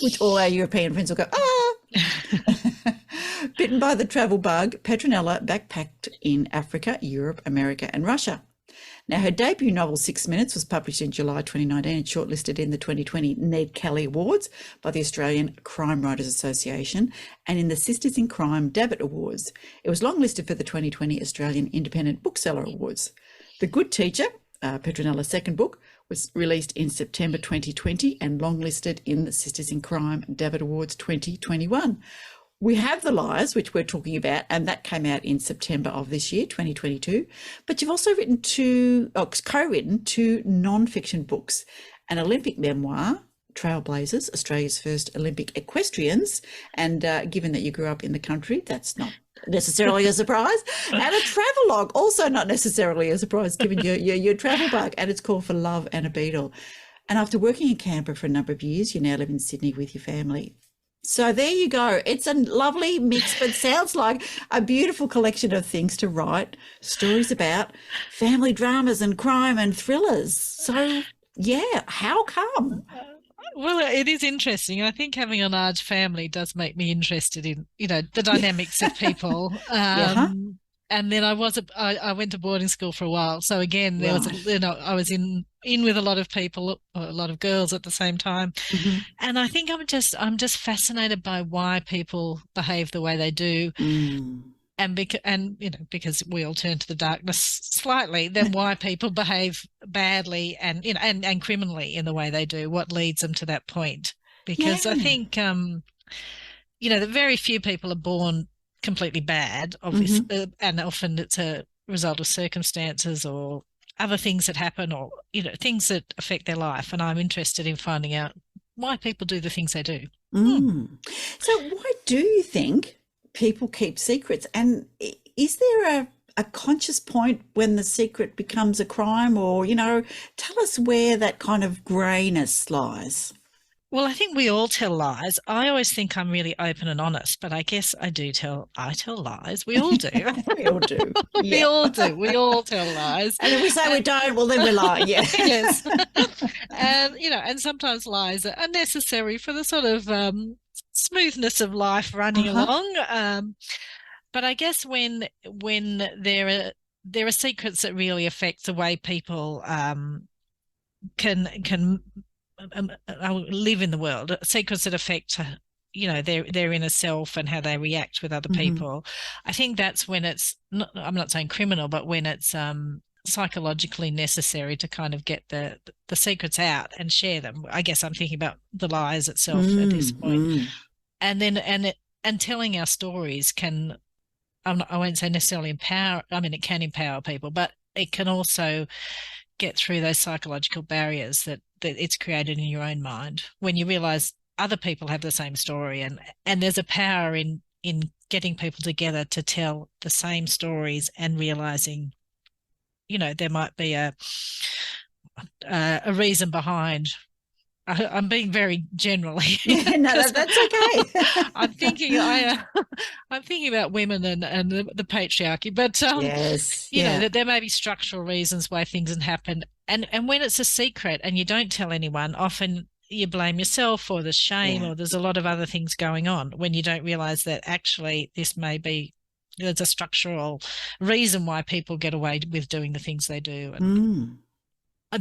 which all our European friends will go, ah! Bitten by the travel bug, Petronella backpacked in Africa, Europe, America and Russia. Now, her debut novel, 6 Minutes, was published in July 2019 and shortlisted in the 2020 Ned Kelly Awards by the Australian Crime Writers Association and in the Sisters in Crime Davitt Awards. It was longlisted for the 2020 Australian Independent Bookseller Awards. The Good Teacher, Petronella's second book, was released in September 2020 and longlisted in the Sisters in Crime Davitt Awards 2021. We have The Lies, which we're talking about, and that came out in September of this year, 2022. But you've also co-written two non-fiction books, an Olympic memoir, Trailblazers, Australia's first Olympic equestrians, and given that you grew up in the country, that's not necessarily a surprise, and a travelogue, also not necessarily a surprise given your travel bug, and it's called For Love and a Beetle. And after working in Canberra for a number of years, you now live in Sydney with your family. So there you go. It's a lovely mix, but sounds like a beautiful collection of things to write, stories about family dramas and crime and thrillers. So, yeah, how come? Well, it is interesting. I think having a large family does make me interested in, the dynamics of people. And then I went to boarding school for a while. So again, there was, I was in with a lot of people, a lot of girls at the same time. Mm-hmm. And I think I'm just fascinated by why people behave the way they do. And because we all turn to the darkness slightly, then why people behave badly and and criminally in the way they do, what leads them to that point. Because I think that very few people are born completely bad, obviously, and often it's a result of circumstances or other things that happen, or things that affect their life. And I'm interested in finding out why people do the things they do. So why do you think people keep secrets? And is there a conscious point when the secret becomes a crime, or tell us where that kind of greyness lies? Well, I think we all tell lies. I always think I'm really open and honest, but I guess I tell lies. We all do. We all do. We all do. We all tell lies. And if we say we don't, well, then we're lying. Yeah. Yes. And sometimes lies are unnecessary for the sort of smoothness of life running along. But I guess when there are secrets that really affect the way people can live in the world, secrets that affect their inner self and how they react with other people. I think that's when it's not, I'm not saying criminal, but when it's psychologically necessary to kind of get the secrets out and share them. I guess I'm thinking about the lies itself at this point. And then and telling our stories can I won't say necessarily empower. I mean, it can empower people, but it can also get through those psychological barriers that it's created in your own mind when you realize other people have the same story, and there's a power in getting people together to tell the same stories and realizing, there might be a reason behind. I'm being very general here. Yeah, no, that's okay. I'm thinking about women and the patriarchy, but Yes, that there may be structural reasons why things happen, and when it's a secret and you don't tell anyone, often you blame yourself or there's shame or there's a lot of other things going on when you don't realize that actually there's a structural reason why people get away with doing the things they do. And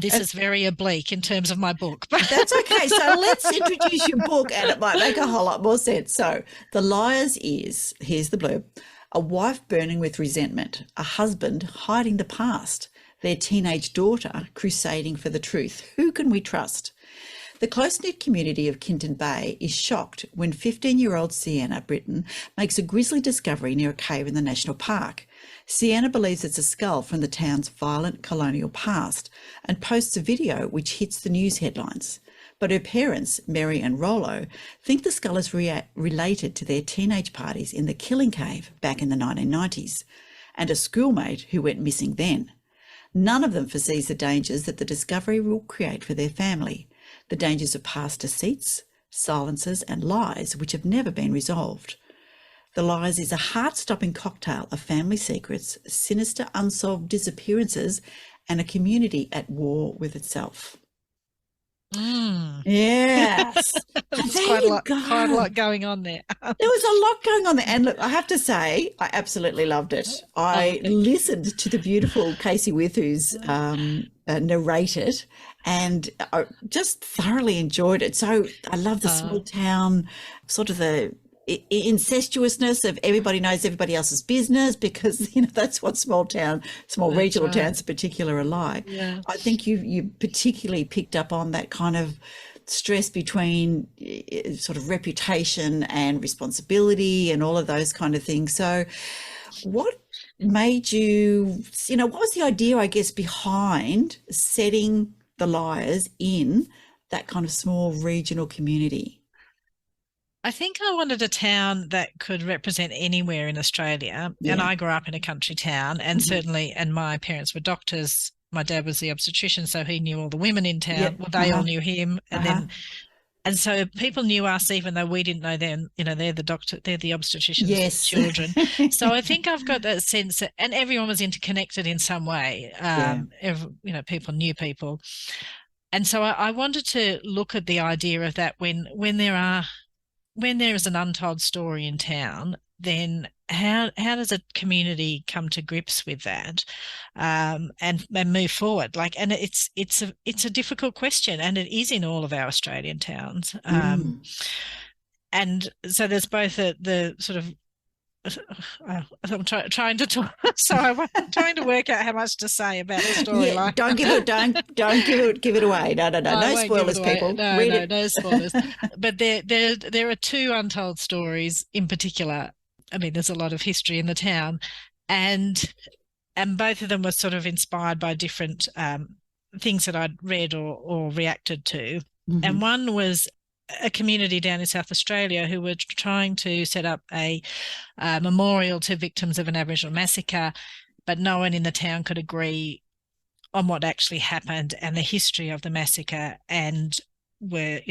this is very oblique in terms of my book. That's okay. So let's introduce your book, and it might make a whole lot more sense. So The Liars is, here's the blurb: a wife burning with resentment, a husband hiding the past, their teenage daughter crusading for the truth. Who can we trust? The close-knit community of Kinton Bay is shocked when 15-year-old Sienna Britton makes a grisly discovery near a cave in the national park. Sienna believes it's a skull from the town's violent colonial past and posts a video which hits the news headlines. But her parents, Mary and Rollo, think the skull is related to their teenage parties in the Killing Cave back in the 1990s, and a schoolmate who went missing then. None of them foresees the dangers that the discovery will create for their family. The dangers of past deceits, silences and lies which have never been resolved. The Lies is a heart-stopping cocktail of family secrets, sinister unsolved disappearances, and a community at war with itself. Yes. There's quite a lot going on there. There was a lot going on there. And look, I have to say, I absolutely loved it. I listened to the beautiful Casey Withu's narrate it, and I just thoroughly enjoyed it. So I love the small town, sort of the incestuousness of everybody knows everybody else's business, because that's what small regional towns in particular are like. Yeah. I think you particularly picked up on that kind of stress between sort of reputation and responsibility and all of those kind of things. So what made you, what was the idea, I guess, behind setting The Liars in that kind of small regional community? I think I wanted a town that could represent anywhere in Australia. Yeah. And I grew up in a country town, and certainly, and my parents were doctors. My dad was the obstetrician, so he knew all the women in town. Yeah. Well, they all knew him. And so people knew us, even though we didn't know them. They're the doctor, they're the obstetrician's children. So I think I've got that sense that, and everyone was interconnected in some way. People knew people. And so I wanted to look at the idea of that when there is an untold story in town, then how does a community come to grips with that and move forward? And it's a difficult question, and it is in all of our Australian towns. And so there's both the sort of I'm trying to talk, so I'm trying to work out how much to say about the story. Yeah, don't give it away. No spoilers, people. No spoilers. But there are two untold stories in particular. I mean, there's a lot of history in the town, and both of them were sort of inspired by different things that I'd read or reacted to. And one was a community down in South Australia who were trying to set up a memorial to victims of an Aboriginal massacre, but no one in the town could agree on what actually happened and the history of the massacre. And were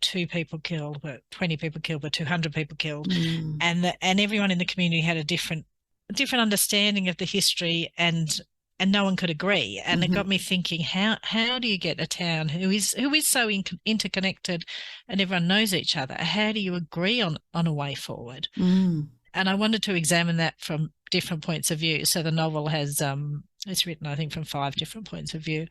2 people killed, were 20 people killed, were 200 people killed, and everyone in the community had a different understanding of the history, and no one could agree. And it got me thinking, how do you get a town who is so interconnected and everyone knows each other? How do you agree on a way forward? And I wanted to examine that from different points of view. So the novel has it's written, I think, from 5 different points of view.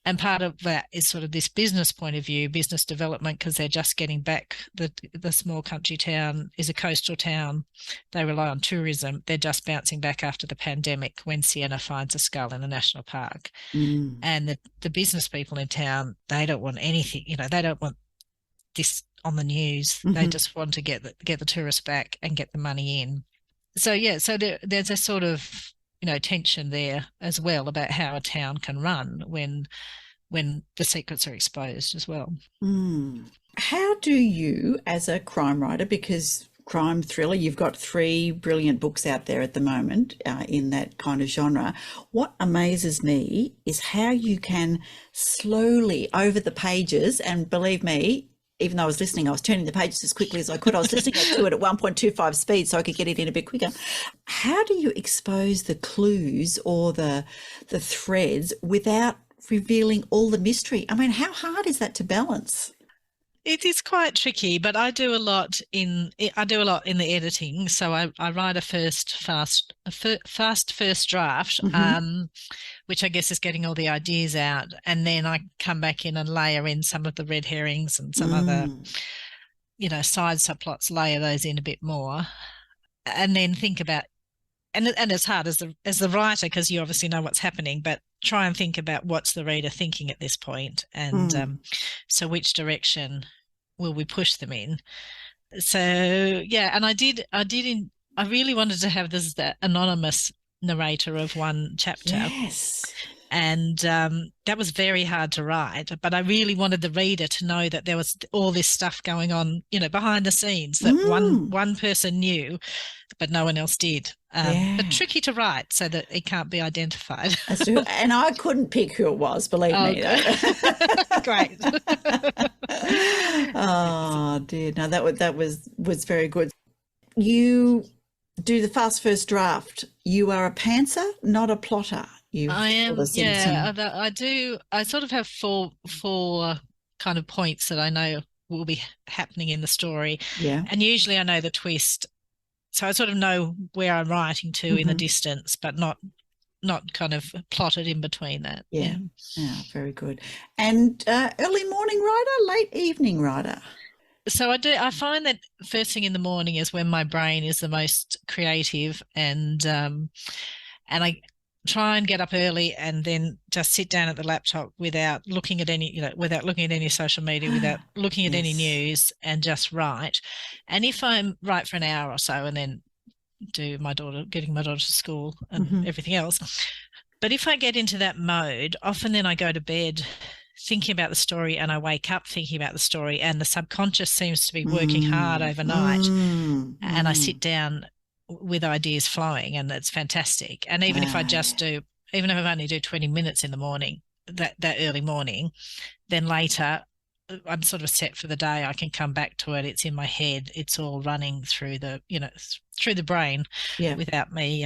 And part of that is sort of this business point of view, business development, because they're just getting back. The small country town is a coastal town. They rely on tourism. They're just bouncing back after the pandemic when Sienna finds a skull in the national park. And the business people in town, they don't want anything, they don't want this on the news. They just want to get the tourists back and get the money in. there's a sort of, tension there as well about how a town can run when the secrets are exposed as well. How do you, as a crime writer, because crime thriller, you've got 3 brilliant books out there at the moment in that kind of genre. What amazes me is how you can slowly over the pages, and believe me, even though I was listening, I was turning the pages as quickly as I could. I was listening to it at 1.25 speed so I could get it in a bit quicker. How do you expose the clues or the threads without revealing all the mystery? I mean, how hard is that to balance? It is quite tricky, but I do a lot in the editing. So I write a fast first draft, which I guess is getting all the ideas out, and then I come back in and layer in some of the red herrings and some other, side subplots. Layer those in a bit more, and then think about. And it's hard as the writer, because you obviously know what's happening, but try and think about what's the reader thinking at this point, and so which direction will we push them in? So yeah, and I really wanted to have that anonymous narrator of one chapter. Yes. And that was very hard to write, but I really wanted the reader to know that there was all this stuff going on, behind the scenes that one person knew, but no one else did. But tricky to write so that it can't be identified. And I couldn't pick who it was, believe me. Great. Oh dear, no, that was very good. You do the fast first draft. You are a pantser, not a plotter. I am, I do. I sort of have four kind of points that I know will be happening in the story. Yeah. And usually I know the twist. So I sort of know where I'm writing to in the distance, but not kind of plotted in between that. Yeah. Very good. And early morning writer, late evening writer? So I find that first thing in the morning is when my brain is the most creative, and I try and get up early and then just sit down at the laptop without looking at any social media, without looking at any news, and just write. And if I'm write for an hour or so and then do getting my daughter to school and everything else. But if I get into that mode, often then I go to bed thinking about the story, and I wake up thinking about the story, and the subconscious seems to be working hard overnight. And I sit down with ideas flowing, and it's fantastic. And even if I only do 20 minutes in the morning, that early morning, then later I'm sort of set for the day. I can come back to it. It's in my head. It's all running through the brain without me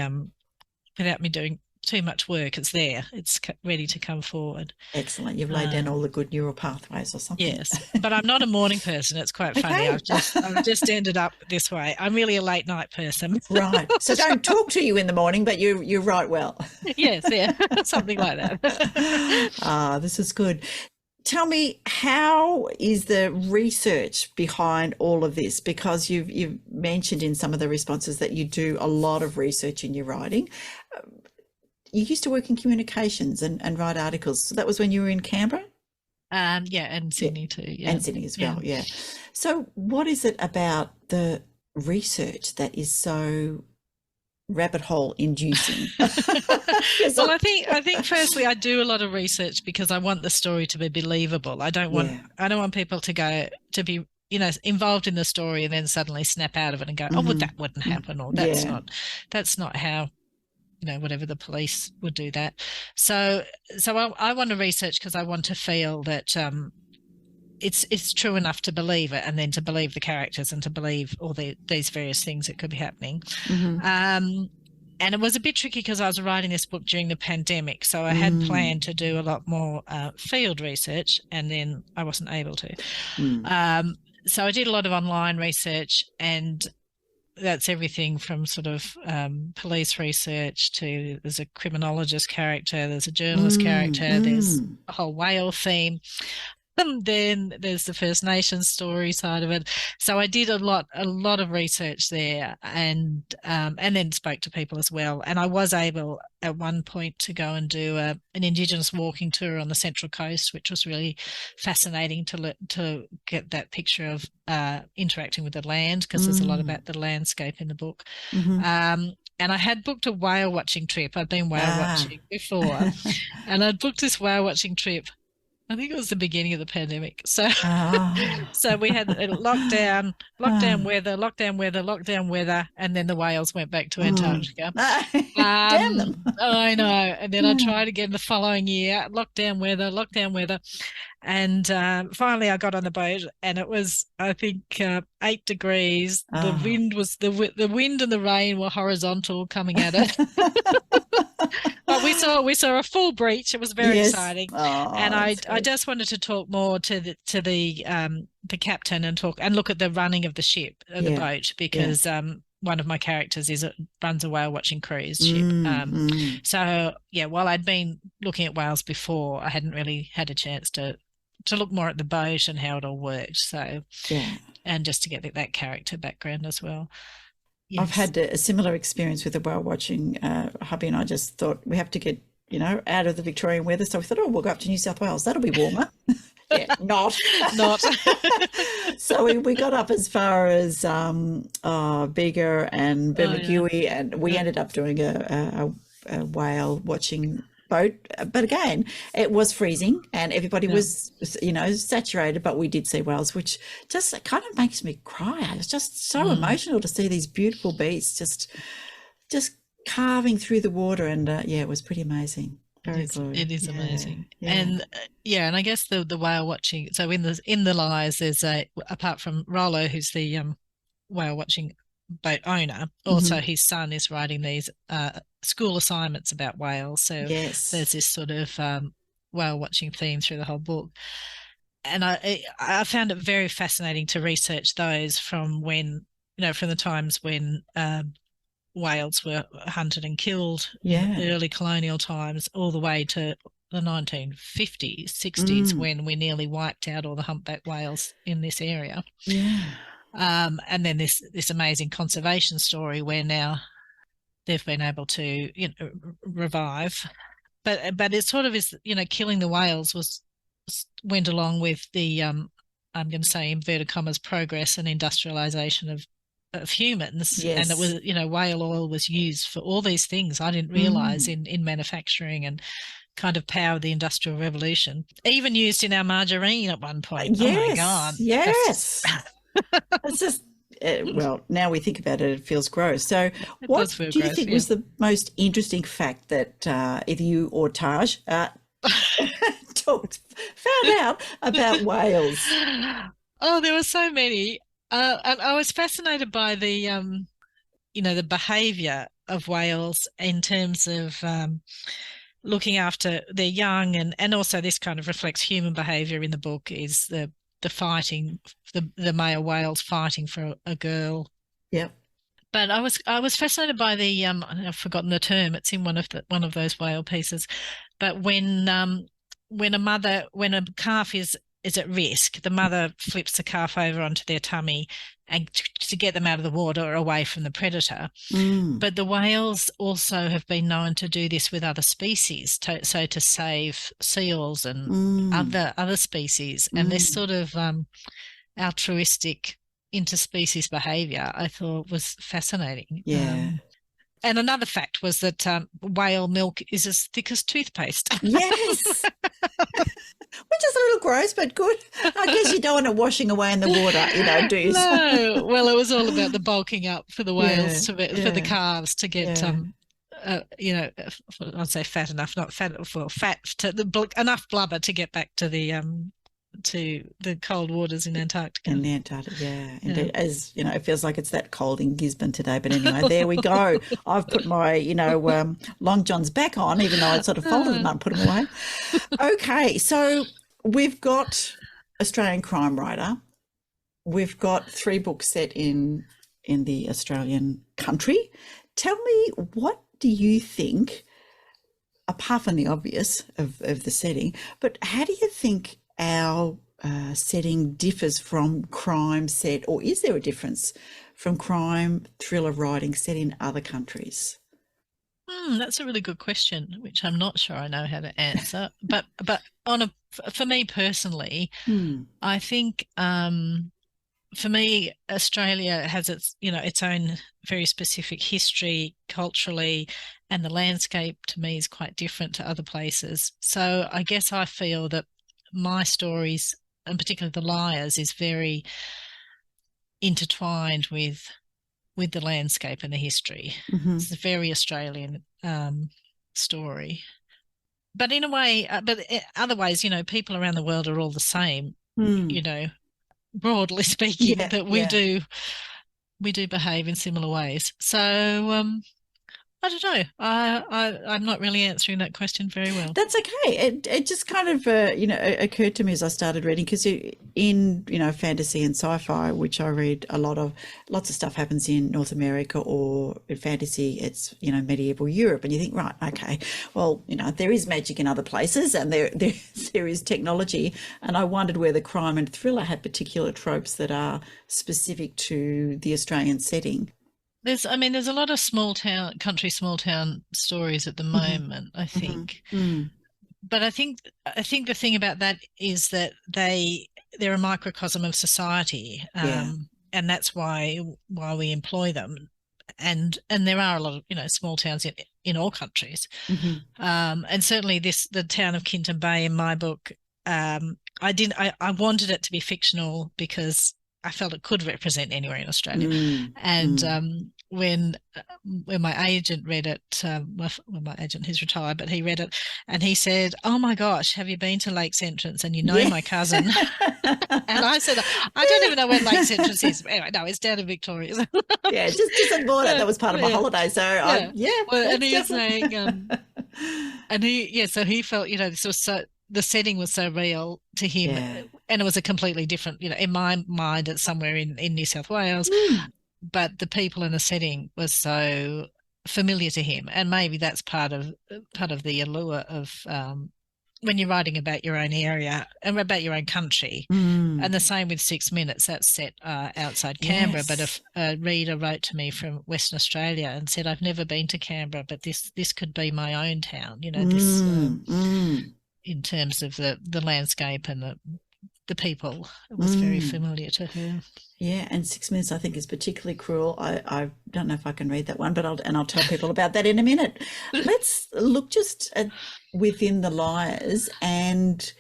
doing too much work. It's there. It's ready to come forward. Excellent. You've laid down all the good neural pathways or something. Yes, but I'm not a morning person. It's quite funny. I've just ended up this way. I'm really a late night person. Right. So don't talk to you in the morning, but you write well. Yes, yeah, something like that. This is good. Tell me, how is the research behind all of this? Because you've mentioned in some of the responses that you do a lot of research in your writing. You used to work in communications and write articles. So that was when you were in Canberra? And Sydney too. Yeah. And Sydney as well, yeah. So what is it about the research that is so rabbit hole inducing? Well, I think firstly I do a lot of research because I want the story to be believable. I don't want people to be involved in the story and then suddenly snap out of it and go, oh, well, that wouldn't happen, or that's not how, whatever, the police would do that. So I want to research because I want to feel that it's true enough to believe it, and then to believe the characters and to believe all these various things that could be happening. And it was a bit tricky because I was writing this book during the pandemic, so I had planned to do a lot more field research, and then I wasn't able to. So I did a lot of online research, and that's everything from sort of police research to, there's a criminologist character, there's a journalist character, there's a whole whale theme. Then there's the First Nations story side of it. So I did a lot of research there, and then spoke to people as well. And I was able at one point to go and do an Indigenous walking tour on the Central Coast, which was really fascinating to get that picture of interacting with the land, because there's a lot about the landscape in the book. And I had booked a whale watching trip. I'd been whale watching before, and I'd booked this whale watching trip. I think it was the beginning of the pandemic. So, so we had lockdown weather, and then the whales went back to Antarctica. Damn them. I know. And then I tried again the following year, lockdown weather. And finally I got on the boat, and it was, I think, 8 degrees. The wind and the rain were horizontal coming at it. But we saw a full breach. It was very exciting. And I just wanted to talk more to the captain and look at the running of the ship, the boat, because one of my characters runs a whale watching cruise ship. So while I'd been looking at whales before, I hadn't really had a chance to look more at the boat and how it all worked. So and just to get that character background as well. Yes. I've had a similar experience with the whale watching. Hubby and I just thought we have to get, out of the Victorian weather. So we thought, we'll go up to New South Wales. That'll be warmer. Not. So we got up as far as Bega and Bermagui, and we ended up doing a whale watching boat. But again, it was freezing and everybody was, saturated, but we did see whales, which just kind of makes me cry. It's just so emotional to see these beautiful beasts just carving through the water. And it was pretty amazing. It is amazing. And I guess the whale watching, so in the lies, there's apart from Rollo, who's the whale watching boat owner, also his son is writing these school assignments about whales. So there's this sort of whale watching theme through the whole book. And I found it very fascinating to research those from from the times when whales were hunted and killed in the early colonial times, all the way to the 1950s, 60s, when we nearly wiped out all the humpback whales in this area. And then this amazing conservation story where now they've been able to revive, but it sort of is, killing the whales went along with the I'm going to say inverted commas progress and industrialization of humans. And it was, whale oil was used for all these things I didn't realize in manufacturing and kind of powered the Industrial Revolution, even used in our margarine at one point. Oh my God. It's just now we think about it, it feels gross. So what do you think was the most interesting fact that either you or Taj found out about whales? Oh, there were so many. And I was fascinated by the, the behaviour of whales in terms of looking after their young, and also this kind of reflects human behaviour in the book, is the fighting, the male whales fighting for a girl. Yep. But I was fascinated by the I've forgotten the term. It's in one of those whale pieces. But when a calf is at risk, the mother flips the calf over onto their tummy and to get them out of the water or away from the predator. But the whales also have been known to do this with other species, to save seals and other species. And this sort of altruistic interspecies behaviour I thought was fascinating. And another fact was that whale milk is as thick as toothpaste. Yes. Which is a little gross, but good. I guess you don't want it washing away in the water, do you? No. Well, it was all about the bulking up for the whales, for the calves to get, I'd say fat enough, not fat, for fat, enough blubber to get back to the cold waters in Antarctica. In the Antarctica, indeed. As it feels like it's that cold in Gisborne today. But anyway, there we go. I've put my, long johns back on, even though I sort of folded them up and put them away. Okay, so we've got Australian crime writer. We've got 3 books set in the Australian country. Tell me, what do you think, apart from the obvious of the setting, but how do you think our setting differs from crime set, or is there a difference from crime thriller writing set in other countries? That's a really good question, which I'm not sure I know how to answer. But for me personally, I think for me, Australia has its own very specific history culturally, and the landscape to me is quite different to other places. So I guess I feel that my stories, and particularly The Liars, is very intertwined with the landscape and the history. It's a very Australian story. But in a way, but other ways, people around the world are all the same, broadly speaking, that we do behave in similar ways. So I don't know. I'm not really answering that question very well. That's okay. It just kind of occurred to me as I started reading, because in fantasy and sci-fi, which I read a lot of, lots of stuff happens in North America, or in fantasy it's medieval Europe, and you think, right, okay, well, there is magic in other places, and there is technology, and I wondered where the crime and thriller had particular tropes that are specific to the Australian setting. There's a lot of small town stories at the moment, I think. But I think the thing about that is that they're a microcosm of society, and that's why we employ them. And there are a lot of small towns in all countries, and certainly the town of Kinton Bay in my book. I wanted it to be fictional because I felt it could represent anywhere in Australia. And when my agent read it, well, my agent, he's retired, but he read it and he said, "Oh my gosh, have you been to Lakes Entrance? And my cousin?" And I said, "I don't even know where Lakes Entrance is." Anyway, no, it's down in Victoria. just on board it. That was part of my holiday. So well, and he was saying, so he felt, this was so. The setting was so real to him, and it was a completely different, in my mind, it's somewhere in New South Wales, but the people in the setting was so familiar to him, and maybe that's part of the allure of when you're writing about your own area and about your own country. And the same with 6 Minutes, that's set outside Canberra. But if a reader wrote to me from Western Australia and said, "I've never been to Canberra, but this could be my own town," in terms of the landscape and the people, it was very familiar to her. Yeah, and 6 Minutes I think is particularly cruel. I don't know if I can read that one, but I'll tell people about that in a minute. Let's look just at within The Liars, and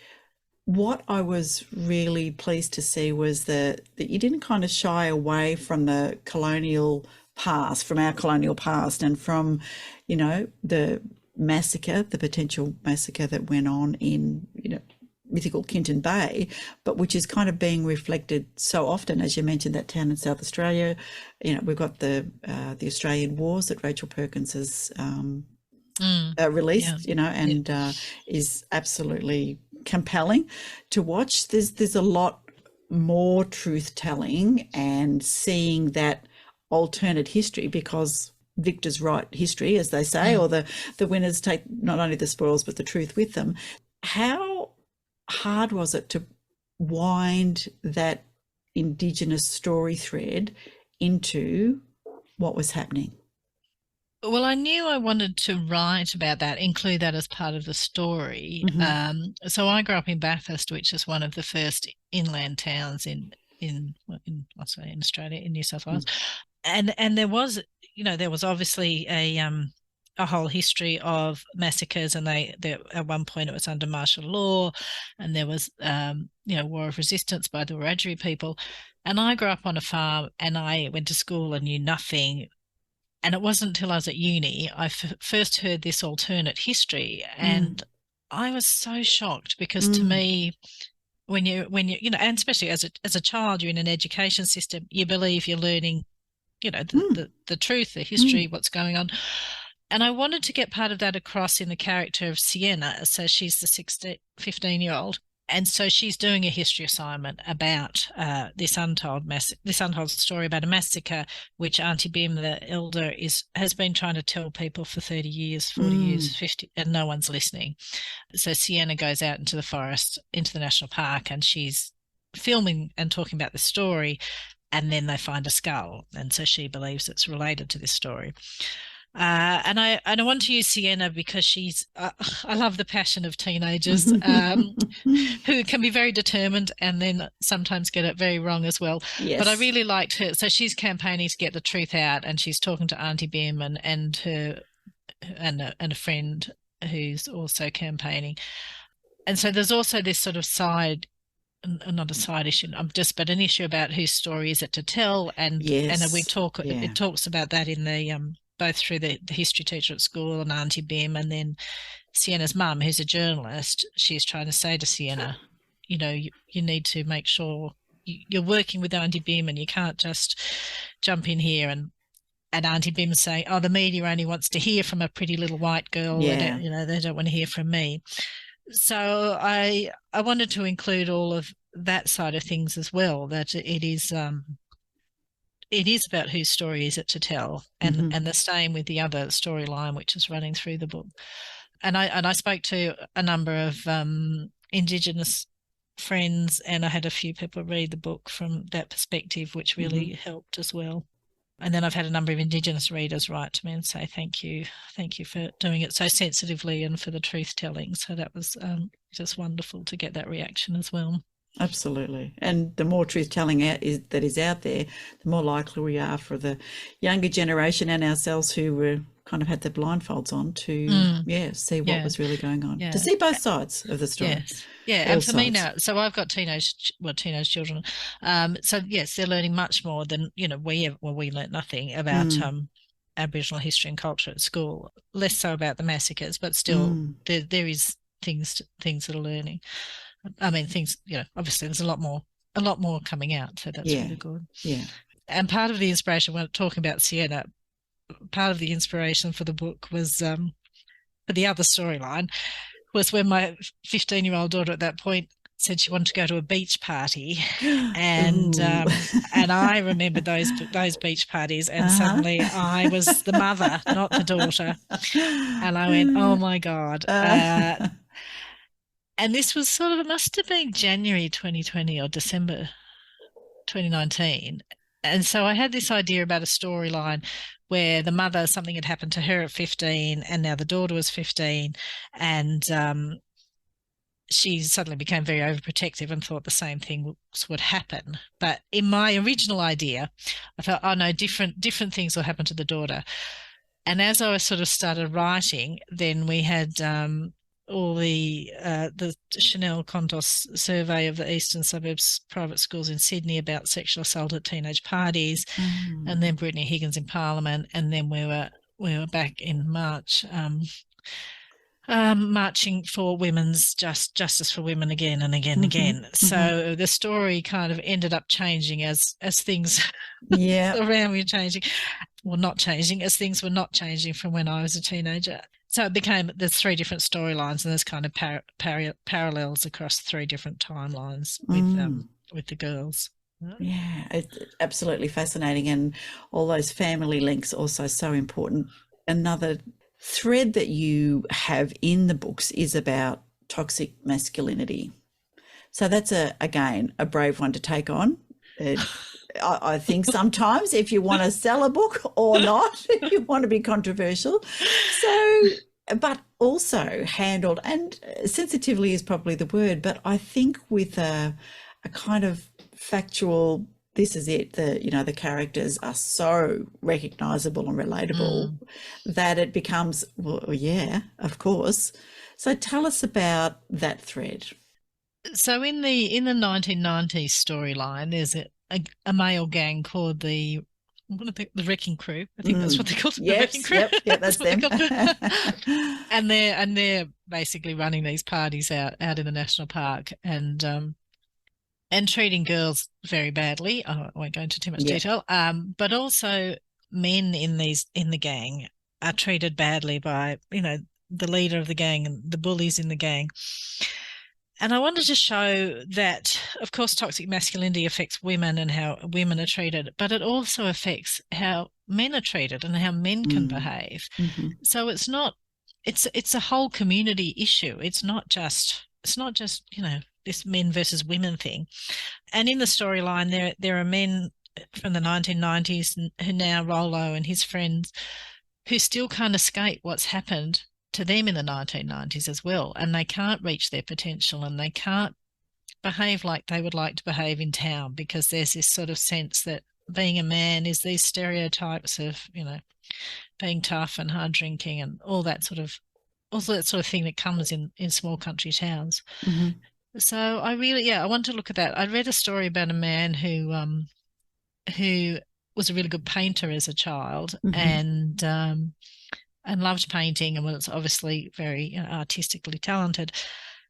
what I was really pleased to see was that you didn't kind of shy away from the colonial past, from our colonial past, and from the massacre, the potential massacre that went on in mythical Kinton Bay, but which is kind of being reflected so often, as you mentioned, that town in South Australia. We've got the Australian Wars that Rachel Perkins has released, and is absolutely compelling to watch. There's a lot more truth telling and seeing that alternate history, because victors write history, as they say, or the winners take not only the spoils but the truth with them. How hard was it to wind that Indigenous story thread into what was happening? Well, I knew I wanted to write about that, include that as part of the story. So I grew up in Bathurst, which is one of the first inland towns in Australia, in New South Wales. And there was obviously a whole history of massacres, and they at one point it was under martial law, and there was war of resistance by the Wiradjuri people. And I grew up on a farm, and I went to school and knew nothing. And it wasn't until I was at uni I first heard this alternate history, and I was so shocked, because to me, when you and especially as a child, you're in an education system, you believe you're learning the truth, the history, what's going on. And I wanted to get part of that across in the character of Sienna. So she's the 15-year-old. And so she's doing a history assignment about this untold story about a massacre, which Auntie Bim, the elder, has been trying to tell people for 30 years, 40 years, 50, and no one's listening. So Sienna goes out into the forest, into the national park, and she's filming and talking about the story, and then they find a skull, and so she believes it's related to this story. And I want to use Sienna because she's I love the passion of teenagers who can be very determined and then sometimes get it very wrong as well. Yes. But I really liked her. So she's campaigning to get the truth out, and she's talking to Auntie Bim and her and a friend who's also campaigning. And so there's also this sort of side, not a side issue, but an issue about whose story is it to tell, and it talks about that in the both through the history teacher at school and Auntie Bim, and then Sienna's mum, who's a journalist. She's trying to say to Sienna, you know, you need to make sure you're working with Auntie Bim, and you can't just jump in here and Auntie Bim's saying, oh, the media only wants to hear from a pretty little white girl. Yeah. They don't want to hear from me. So I wanted to include all of that side of things as well, that it is about whose story is it to tell, and the same with the other storyline which is running through the book. And I spoke to a number of Indigenous friends, and I had a few people read the book from that perspective, which really helped as well. And then I've had a number of Indigenous readers write to me and say, thank you for doing it so sensitively and for the truth telling. So that was just wonderful to get that reaction as well. Absolutely. And the more truth telling that is out there, the more likely we are for the younger generation and ourselves who were kind of had the blindfolds on to see what was really going on, to see both sides of the story. Yes. Yeah, and for me now, so I've got teenage children. So yes, they're learning much more than we learnt nothing about Aboriginal history and culture at school. Less so about the massacres, but still there is things that are learning. I mean, things, obviously there's a lot more coming out, so that's really good. Yeah. And part of the inspiration, when talking about Sienna, part of the inspiration for the book was for the other storyline was when my 15-year-old daughter at that point said she wanted to go to a beach party, and I remembered those beach parties, and suddenly I was the mother, not the daughter, and I went, oh my God. And this was it must have been January 2020 or December 2019. And so I had this idea about a storyline where the mother, something had happened to her at 15, and now the daughter was 15, and she suddenly became very overprotective and thought the same thing would happen. But in my original idea, I thought, oh no, different things will happen to the daughter. And as I sort of started writing, then we had all the Chanel Contos survey of the eastern suburbs private schools in Sydney about sexual assault at teenage parties, and then Brittany Higgins in Parliament, and then we were back in March marching for women's justice for women again and again and again. So the story kind of ended up changing as things around me were changing, well, not changing, as things were not changing from when I was a teenager. So it became, there's three different storylines, and there's kind of parallels across three different timelines with the girls. Yeah, it's absolutely fascinating, and all those family links also so important. Another thread that you have in the books is about toxic masculinity. So that's again a brave one to take on. I think sometimes if you want to sell a book or not, if you want to be controversial. So, but also handled, and sensitively is probably the word, but I think with a kind of factual, this is it, the characters are so recognisable and relatable that it becomes, well, yeah, of course. So tell us about that thread. So in the 1990s storyline, there's a male gang called the Wrecking Crew. I think that's what they called it. Yes, the Wrecking Crew. Yep, that's them. and they're basically running these parties out in the national park and treating girls very badly. I won't go into too much detail. But also men in the gang are treated badly by the leader of the gang and the bullies in the gang. And I wanted to show that, of course, toxic masculinity affects women and how women are treated, but it also affects how men are treated and how men can behave. Mm-hmm. So it's a whole community issue. It's not just this men versus women thing. And in the storyline, there are men from the 1990s who now Rollo and his friends who still can't escape what's happened to them in the 1990s as well, and they can't reach their potential and they can't behave like they would like to behave in town, because there's this sort of sense that being a man is these stereotypes of being tough and hard drinking and all that sort of thing that comes in small country towns. Mm-hmm. So I want to look at that. I read a story about a man who was a really good painter as a child, and loved painting and was obviously very artistically talented.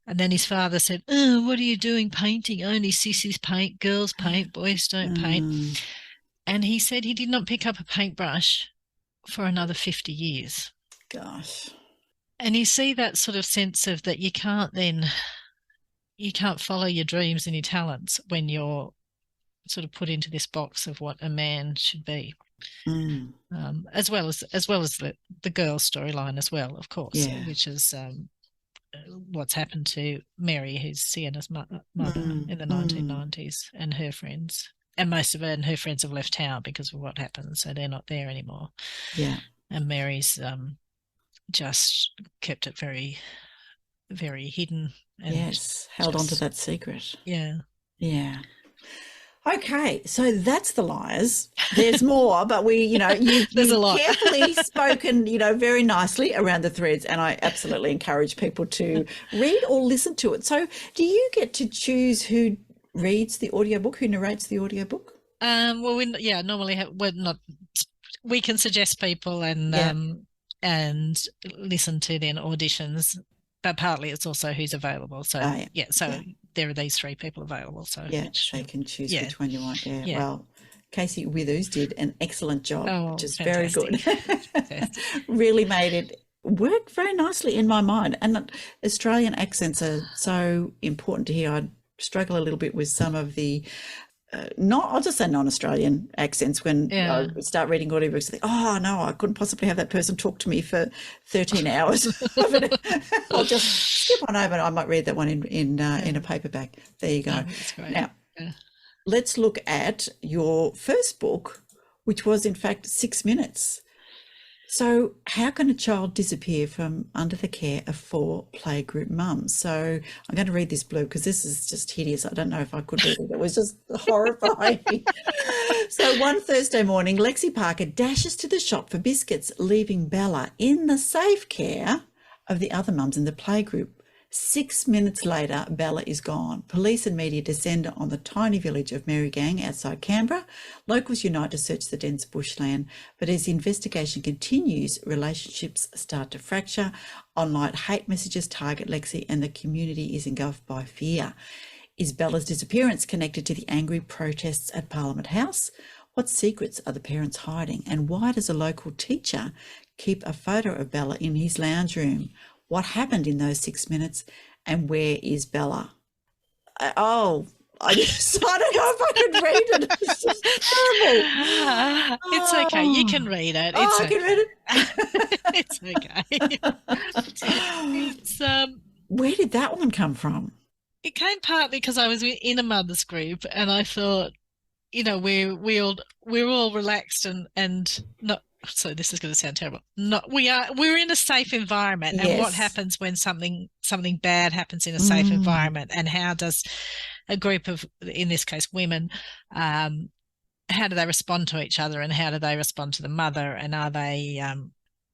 And then his father said, "Oh, what are you doing painting? Only sissies paint, girls paint, boys don't paint." And he said he did not pick up a paintbrush for another 50 years. Gosh. And you see that sort of sense of that you can't follow your dreams and your talents when you're sort of put into this box of what a man should be. As well as the girl's storyline as well, of course, which is what's happened to Mary, who's Sienna's mother in the 1990s, and her friends. And most of her and her friends have left town because of what happened, so they're not there anymore. Yeah. And Mary's just kept it very, very hidden. And held on to that secret. Yeah. Yeah. Okay, so that's The Liars. There's more, but you've a lot. Carefully spoken, very nicely around the threads, and I absolutely encourage people to read or listen to it. So do you get to choose who reads the audiobook, who narrates the audiobook? Normally we can suggest people and listen to their auditions, but partly it's also who's available. So there are these three people available. So they can choose which one you want. Yeah. Well, Casey Withers did an excellent job, which is fantastic. Very good. Really made it work very nicely in my mind. And Australian accents are so important to hear. I struggle a little bit with some of the I'll just say non-Australian accents when I start reading audiobooks. I think, oh no, I couldn't possibly have that person talk to me for 13 hours. I'll just skip on over. I might read that one in a paperback. There you go. That's great. Now, let's look at your first book, which was in fact 6 minutes. So how can a child disappear from under the care of 4 playgroup mums? So I'm going to read this blurb because this is just hideous. I don't know if I could read it. It was just horrifying. So one Thursday morning, Lexi Parker dashes to the shop for biscuits, leaving Bella in the safe care of the other mums in the playgroup. 6 minutes later, Bella is gone. Police and media descend on the tiny village of Marygang outside Canberra. Locals unite to search the dense bushland, but as the investigation continues, relationships start to fracture. Online hate messages target Lexi and the community is engulfed by fear. Is Bella's disappearance connected to the angry protests at Parliament House? What secrets are the parents hiding? And why does a local teacher keep a photo of Bella in his lounge room? What happened in those 6 minutes, and where is Bella? I don't know if I could read it. It's just terrible. It's okay. You can read it. I can read it. It's okay. Where did that one come from? It came partly because I was in a mother's group, and I thought, we're all relaxed and not. So this is going to sound terrible. We're in a safe environment, and what happens when something bad happens in a safe environment, and how does a group of, in this case, women, how do they respond to each other, and how do they respond to the mother, and are they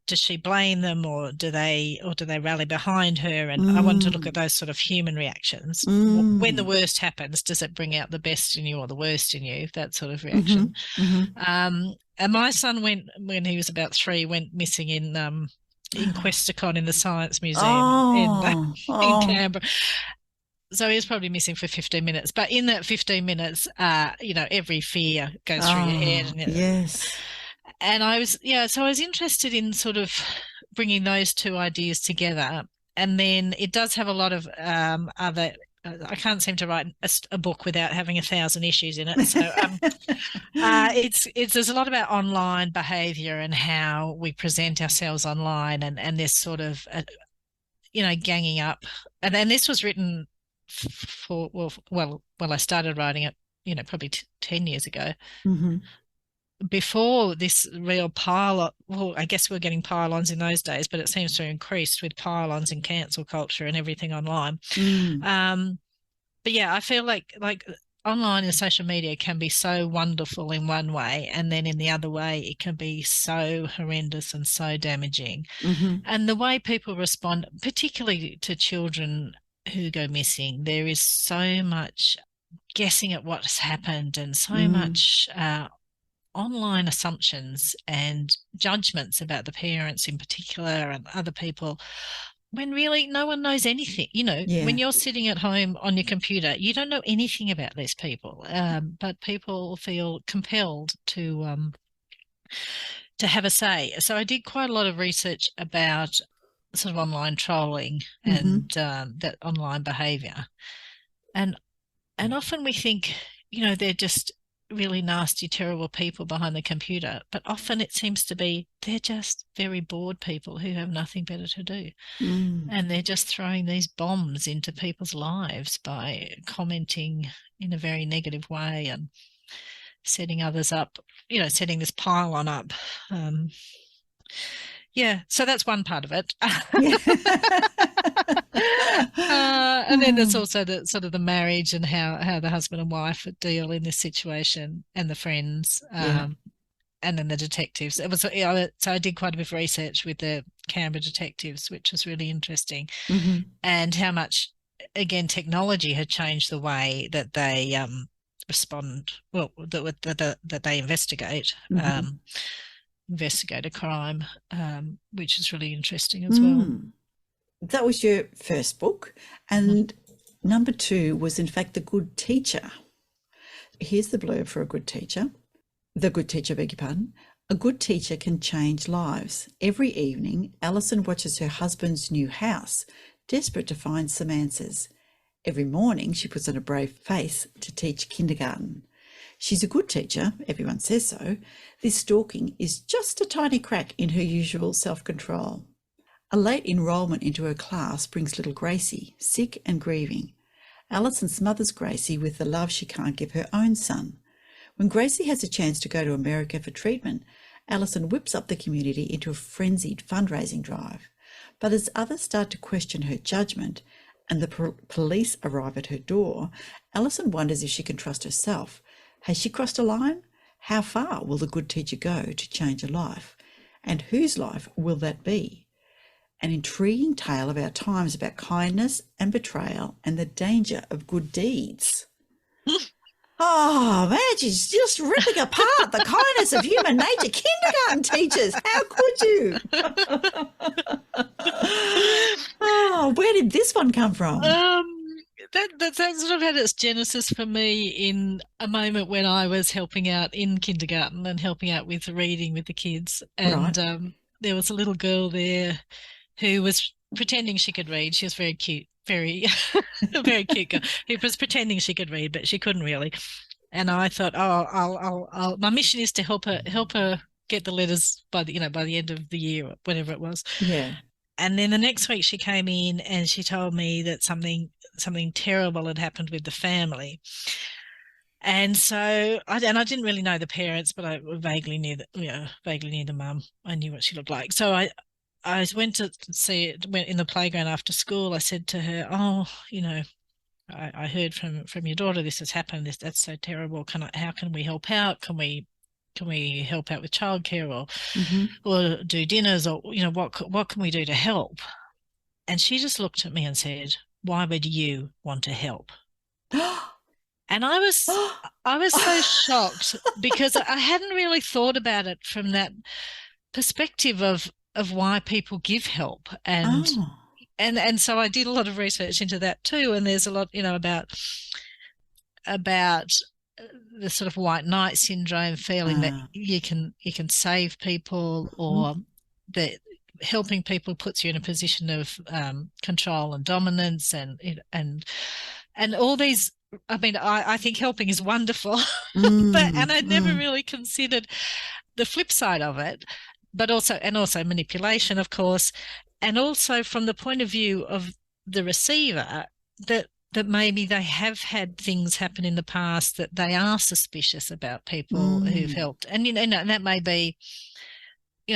does she blame them, or do they rally behind her? And I want to look at those sort of human reactions. When the worst happens, does it bring out the best in you or the worst in you? That sort of reaction. And my son when he was about 3, went missing in Questacon in the Science Museum in Canberra. So he was probably missing for 15 minutes. But in that 15 minutes, every fear goes through your head. Yes. And I was interested in sort of bringing those two ideas together. and then it does have a lot of other. I can't seem to write a book without having 1,000 issues in it. So it's there's a lot about online behaviour and how we present ourselves online, and this sort of ganging up. And then this was written for I started writing it, probably 10 years ago. Mm-hmm. Before this real pile, well, I guess we we're getting pile-ons in those days, but it seems to have increased with pile-ons and cancel culture and everything online. But yeah, I feel like online and social media can be so wonderful in one way, and then in the other way it can be so horrendous and so damaging. And the way people respond, particularly to children who go missing, there is so much guessing at what's happened and so much online assumptions and judgments about the parents in particular and other people, when really no one knows anything. When you're sitting at home on your computer, you don't know anything about these people, but people feel compelled to have a say. So I did quite a lot of research about sort of online trolling and that online behaviour, and often we think they're just really nasty, terrible people behind the computer, but often it seems to be they're just very bored people who have nothing better to do, and they're just throwing these bombs into people's lives by commenting in a very negative way and setting others up, setting this pile-on up. So that's one part of it. And then there's also the sort of the marriage and how the husband and wife deal in this situation, and the friends, and then the detectives. It was so I did quite a bit of research with the Canberra detectives, which was really interesting, and how much, again, technology had changed the way that they respond. Well, that they investigate. Investigate a crime, which is really interesting as well. That was your first book, and number 2 was in fact The Good Teacher. Here's the blurb for A Good Teacher. The Good Teacher, beg your pardon. A good teacher can change lives. Every evening, Alison watches her husband's new house, desperate to find some answers. Every morning, she puts on a brave face to teach kindergarten. She's a good teacher, everyone says so. This stalking is just a tiny crack in her usual self-control. A late enrolment into her class brings little Gracie, sick and grieving. Alison smothers Gracie with the love she can't give her own son. When Gracie has a chance to go to America for treatment, Alison whips up the community into a frenzied fundraising drive. But as others start to question her judgment and the police arrive at her door, Alison wonders if she can trust herself. Has she crossed a line? How far will the good teacher go to change a life? And whose life will that be? An intriguing tale of our times about kindness and betrayal and the danger of good deeds. Oh, man, she's just ripping apart the kindness of human nature. Kindergarten teachers, how could you? Oh, where did this one come from? That sort of had its genesis for me in a moment when I was helping out in kindergarten and helping out with reading with the kids. And there was a little girl there who was pretending she could read. She was very cute, very, very cute girl. Who was pretending she could read, but she couldn't really. And I thought, I'll my mission is to help her get the letters by the end of the year, or whatever it was. Yeah. And then the next week she came in and she told me that something terrible had happened with the family. And so I didn't really know the parents, but I vaguely knew the mum. I knew what she looked like. So I went to see it. Went in the playground after school. I said to her, I heard from your daughter this has happened. That's so terrible. How can we help out? Can we help out with childcare or do dinners, or what can we do to help? And she just looked at me and said, "Why would you want to help?" And I was so shocked because I hadn't really thought about it from that perspective of why people give help, and so I did a lot of research into that too. And there's a lot about the sort of white knight syndrome, feeling that you can save people, or that helping people puts you in a position of control and dominance, and all these. I mean, I think helping is wonderful, and I never really considered the flip side of it, but also manipulation, of course, and also from the point of view of the receiver, that maybe they have had things happen in the past that they are suspicious about people who've helped, and and that may be,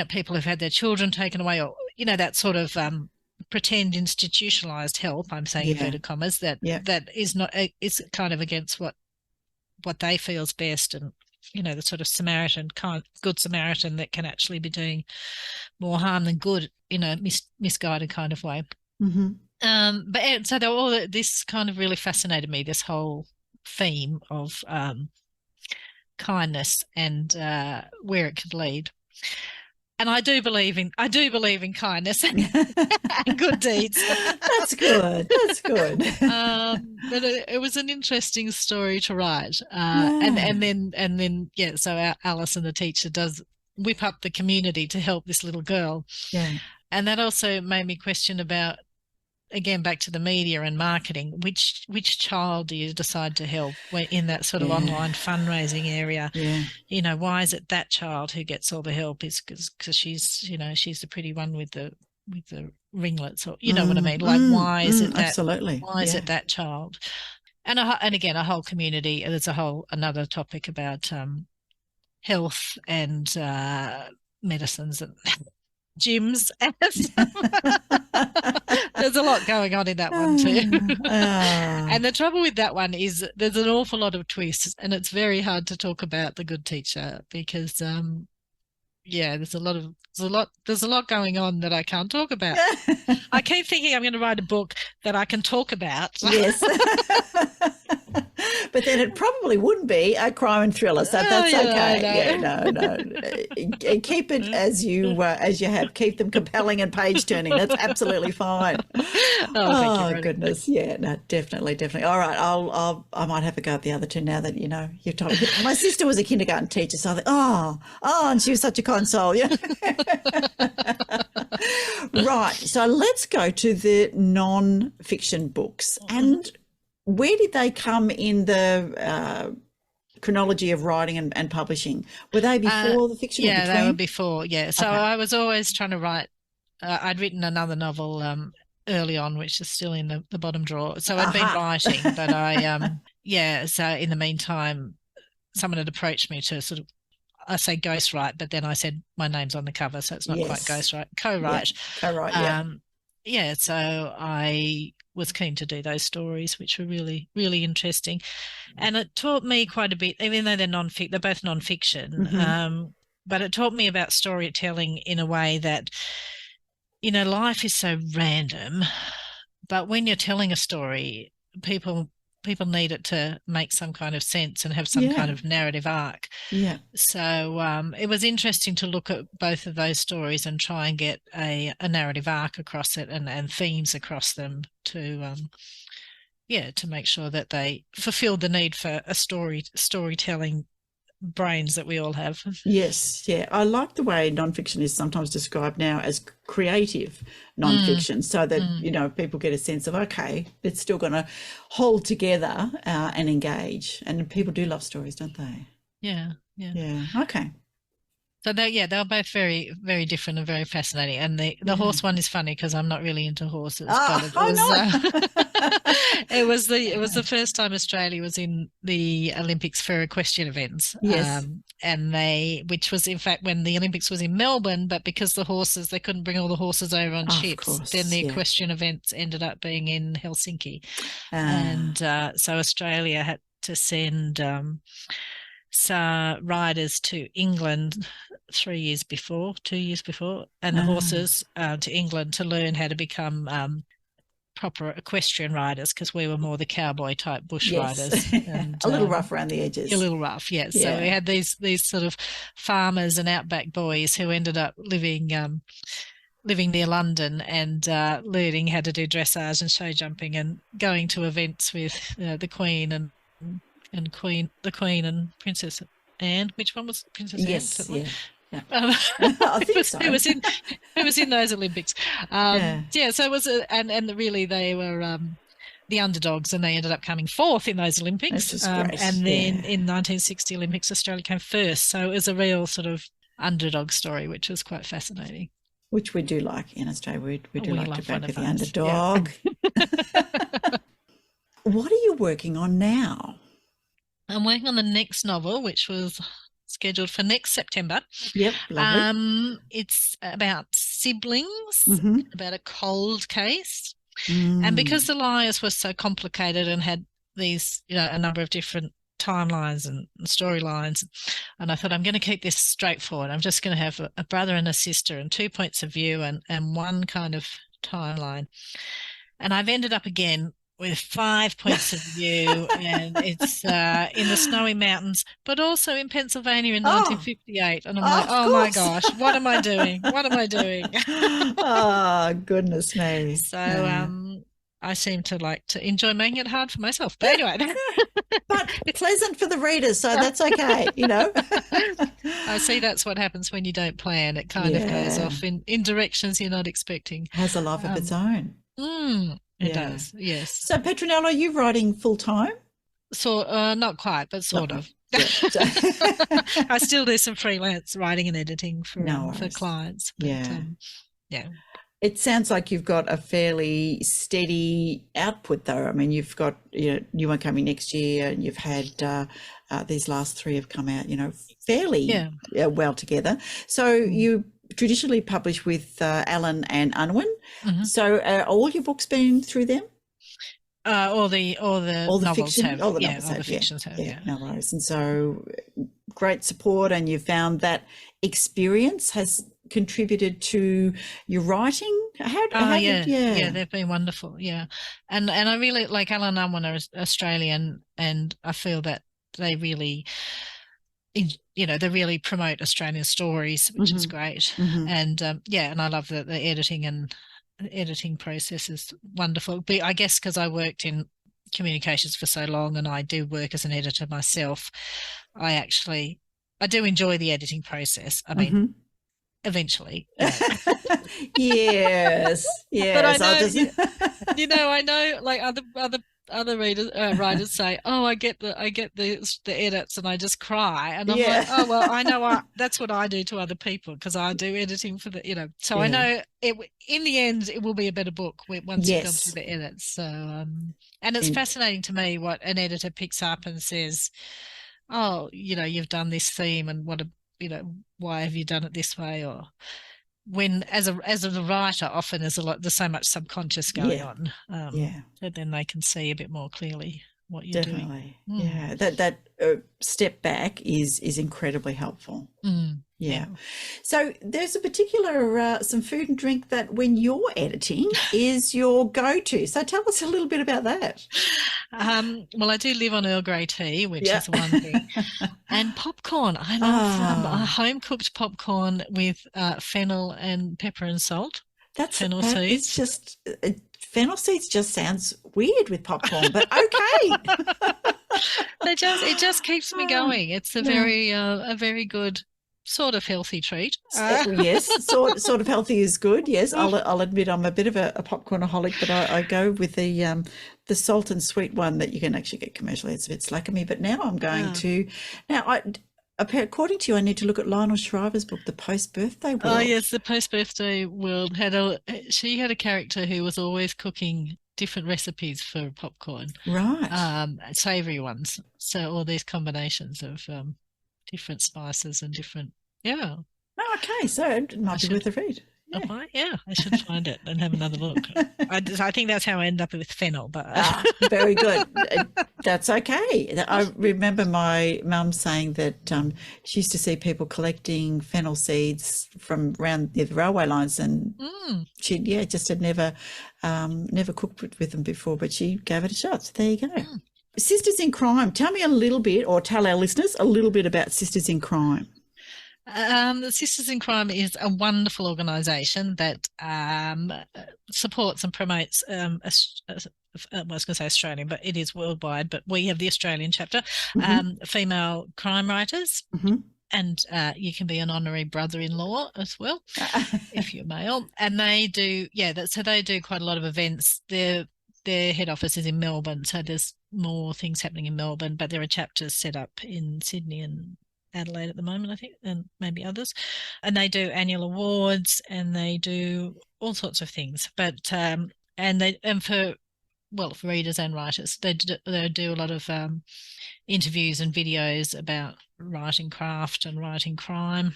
people who've had their children taken away, or that sort of pretend institutionalized help. I'm saying inverted commas, that is kind of against what they feel is best, and the sort of good Samaritan that can actually be doing more harm than good in a misguided kind of way. But so all this kind of really fascinated me, this whole theme of kindness and where it could lead. And I do believe in kindness and good deeds. That's good. That's good. But it was an interesting story to write. And then so Alison, the teacher, does whip up the community to help this little girl. Yeah. And that also made me question about, again, back to the media and marketing, which child do you decide to help in that sort of online fundraising area? Yeah. Why is it that child who gets all the help? Is because she's the pretty one with the ringlets, or what I mean? Like, why is it that? Absolutely. Why is it that child? And again, a whole community. There's another topic about health and medicines and gyms. There's a lot going on in that one too. And the trouble with that one is there's an awful lot of twists, and it's very hard to talk about the good teacher because there's a lot going on that I can't talk about. I keep thinking I'm going to write a book that I can talk about. Yes. But then it probably wouldn't be a crime and thriller, so that's okay. No. Keep it as you have. Keep them compelling and page turning. That's absolutely fine. Thank you, goodness, no, definitely. All right, I might have a go at the other two now that you've told me. My sister was a kindergarten teacher, so I thought, and she was such a console. Yeah. Right, so let's go to the non-fiction books. And where did they come in the chronology of writing and publishing? Were they before the fiction? Yeah, or between? they were before. Yeah, so I was always trying to write. I'd written another novel early on, which is still in the bottom drawer. So I'd been writing, but So in the meantime, someone had approached me to sort of, I say ghostwrite, but then I said my name's on the cover, so it's not quite ghostwrite, co-write. Yeah, co-write. So I was keen to do those stories, which were really, really interesting. And it taught me quite a bit, even though they're both non-fiction, but it taught me about storytelling in a way that, life is so random, but when you're telling a story, people need it to make some kind of sense and have some kind of narrative arc. Yeah. So it was interesting to look at both of those stories and try and get a narrative arc across it and themes across them to make sure that they fulfilled the need for a storytelling brains that we all have. Yes, yeah. I like the way nonfiction is sometimes described now as creative nonfiction, so that people get a sense of, okay, it's still going to hold together and engage. And people do love stories, don't they? Yeah. Okay. So they're both very, very different and very fascinating. And the horse one is funny because I'm not really into horses. It was the first time Australia was in the Olympics for equestrian events. Yes. Which was in fact when the Olympics was in Melbourne, but because the horses, they couldn't bring all the horses over on ships. Course, then the equestrian events ended up being in Helsinki, and so Australia had to send riders to England 2 years before, and the horses to England to learn how to become proper equestrian riders, because we were more the cowboy type bush riders. And, a little rough around the edges. A little rough, yes. Yeah. So we had these sort of farmers and outback boys who ended up living near London and learning how to do dressage and show jumping and going to events with the Queen and Princess Anne. Which one was Princess Anne? Yeah. I think so. Who was in those Olympics. So it was, and really they were the underdogs, and they ended up coming fourth in those Olympics. This is great. And then in 1960 Olympics, Australia came first. So it was a real sort of underdog story, which was quite fascinating. Which we do like in Australia. We do like to back with the underdog. Yeah. What are you working on now? I'm working on the next novel, which was scheduled for next September. Yep, lovely. It's about siblings, about a cold case. And because the liars were so complicated and had these, a number of different timelines and storylines, and I thought, I'm going to keep this straightforward. I'm just going to have a brother and a sister and 2 points of view and one kind of timeline. And I've ended up again with 5 points of view, and it's in the snowy mountains, but also in Pennsylvania in 1958. And I'm like, oh my gosh, what am I doing? What am I doing? Oh, goodness me. So I seem to like to enjoy making it hard for myself. But anyway. But pleasant for the readers, so that's okay, I see that's what happens when you don't plan. It kind of goes off in directions you're not expecting. Has a life of its own. It does, yes. So, Petronella, are you writing full-time? So, not quite, but sort of. I still do some freelance writing and editing for clients. But, It sounds like you've got a fairly steady output, though. I mean, you've got new one coming next year, and you've had these last 3 have come out, fairly well together. So you traditionally publish with Allen and Unwin. So are all your books been through them? All the novels fiction, have. all the novels novels all have, the fictions have. Yeah, no worries. And so great support, and you found that experience has contributed to your writing. They've been wonderful. Yeah, and I really like Alan and Unwin are Australian, and I feel that they really, they really promote Australian stories, which is great. And and I love the editing process is wonderful. But I guess because I worked in communications for so long, and I do work as an editor myself, I do enjoy the editing process. I mean, eventually. Yes. But I know, I know, like other writers say, I get the edits and I just cry, and I'm like, oh well, I know that's what I do to other people, because I do editing for so I know it in the end it will be a better book once you've gone through the edits. So and it's fascinating to me what an editor picks up and says, you've done this theme, and why have you done it this way? Or when as a writer, often there's so much subconscious going on, and then they can see a bit more clearly what you're doing. Yeah, that step back is incredibly helpful. So there's a particular some food and drink that when you're editing is your go-to. So tell us a little bit about that. Well, I do live on Earl Grey tea, which is one thing, and popcorn. I love home-cooked popcorn with fennel and pepper and salt. Fennel seeds. It's just fennel seeds just sounds weird with popcorn, but okay. It just keeps me going. It's a very good sort of healthy treat. Yes, sort of healthy is good. Yes, I'll admit I'm a bit of a popcornaholic, but I go with the salt and sweet one that you can actually get commercially. It's a bit slack of me, but now I'm going to according to you, I need to look at Lionel Shriver's book, The Post-Birthday World. Oh yes, The Post-Birthday World she had a character who was always cooking different recipes for popcorn, right? Savoury ones. So all these combinations of different spices and different, Oh, okay, so it might be worth a read. I should find it and have another look. I think that's how I end up with fennel, but very good. That's okay. I remember my mum saying that she used to see people collecting fennel seeds from around the railway lines, and she just had never cooked with them before, but she gave it a shot. So there you go. Sisters in Crime. Tell me a little bit, or tell our listeners a little bit about Sisters in Crime. The Sisters in Crime is a wonderful organisation that supports and promotes, I was going to say Australian, but it is worldwide, but we have the Australian chapter, female crime writers. and you can be an honorary brother-in-law as well if you're male. And they do, so they do quite a lot of events. Their head office is in Melbourne, so there's more things happening in Melbourne, but there are chapters set up in Sydney and Adelaide at the moment, I think, and maybe others. And they do annual awards, and they do all sorts of things. But for readers and writers, they do a lot of interviews and videos about writing craft and writing crime.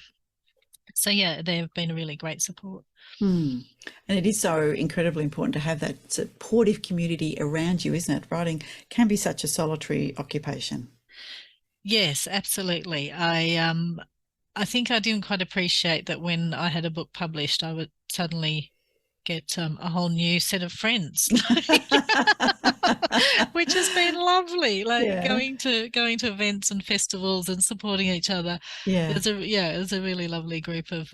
So they've been a really great support. And it is so incredibly important to have that supportive community around you, isn't it? Writing can be such a solitary occupation. Yes, absolutely. I think I didn't quite appreciate that when I had a book published, I would suddenly get a whole new set of friends, which has been lovely. Going to events and festivals and supporting each other. It's a really lovely group of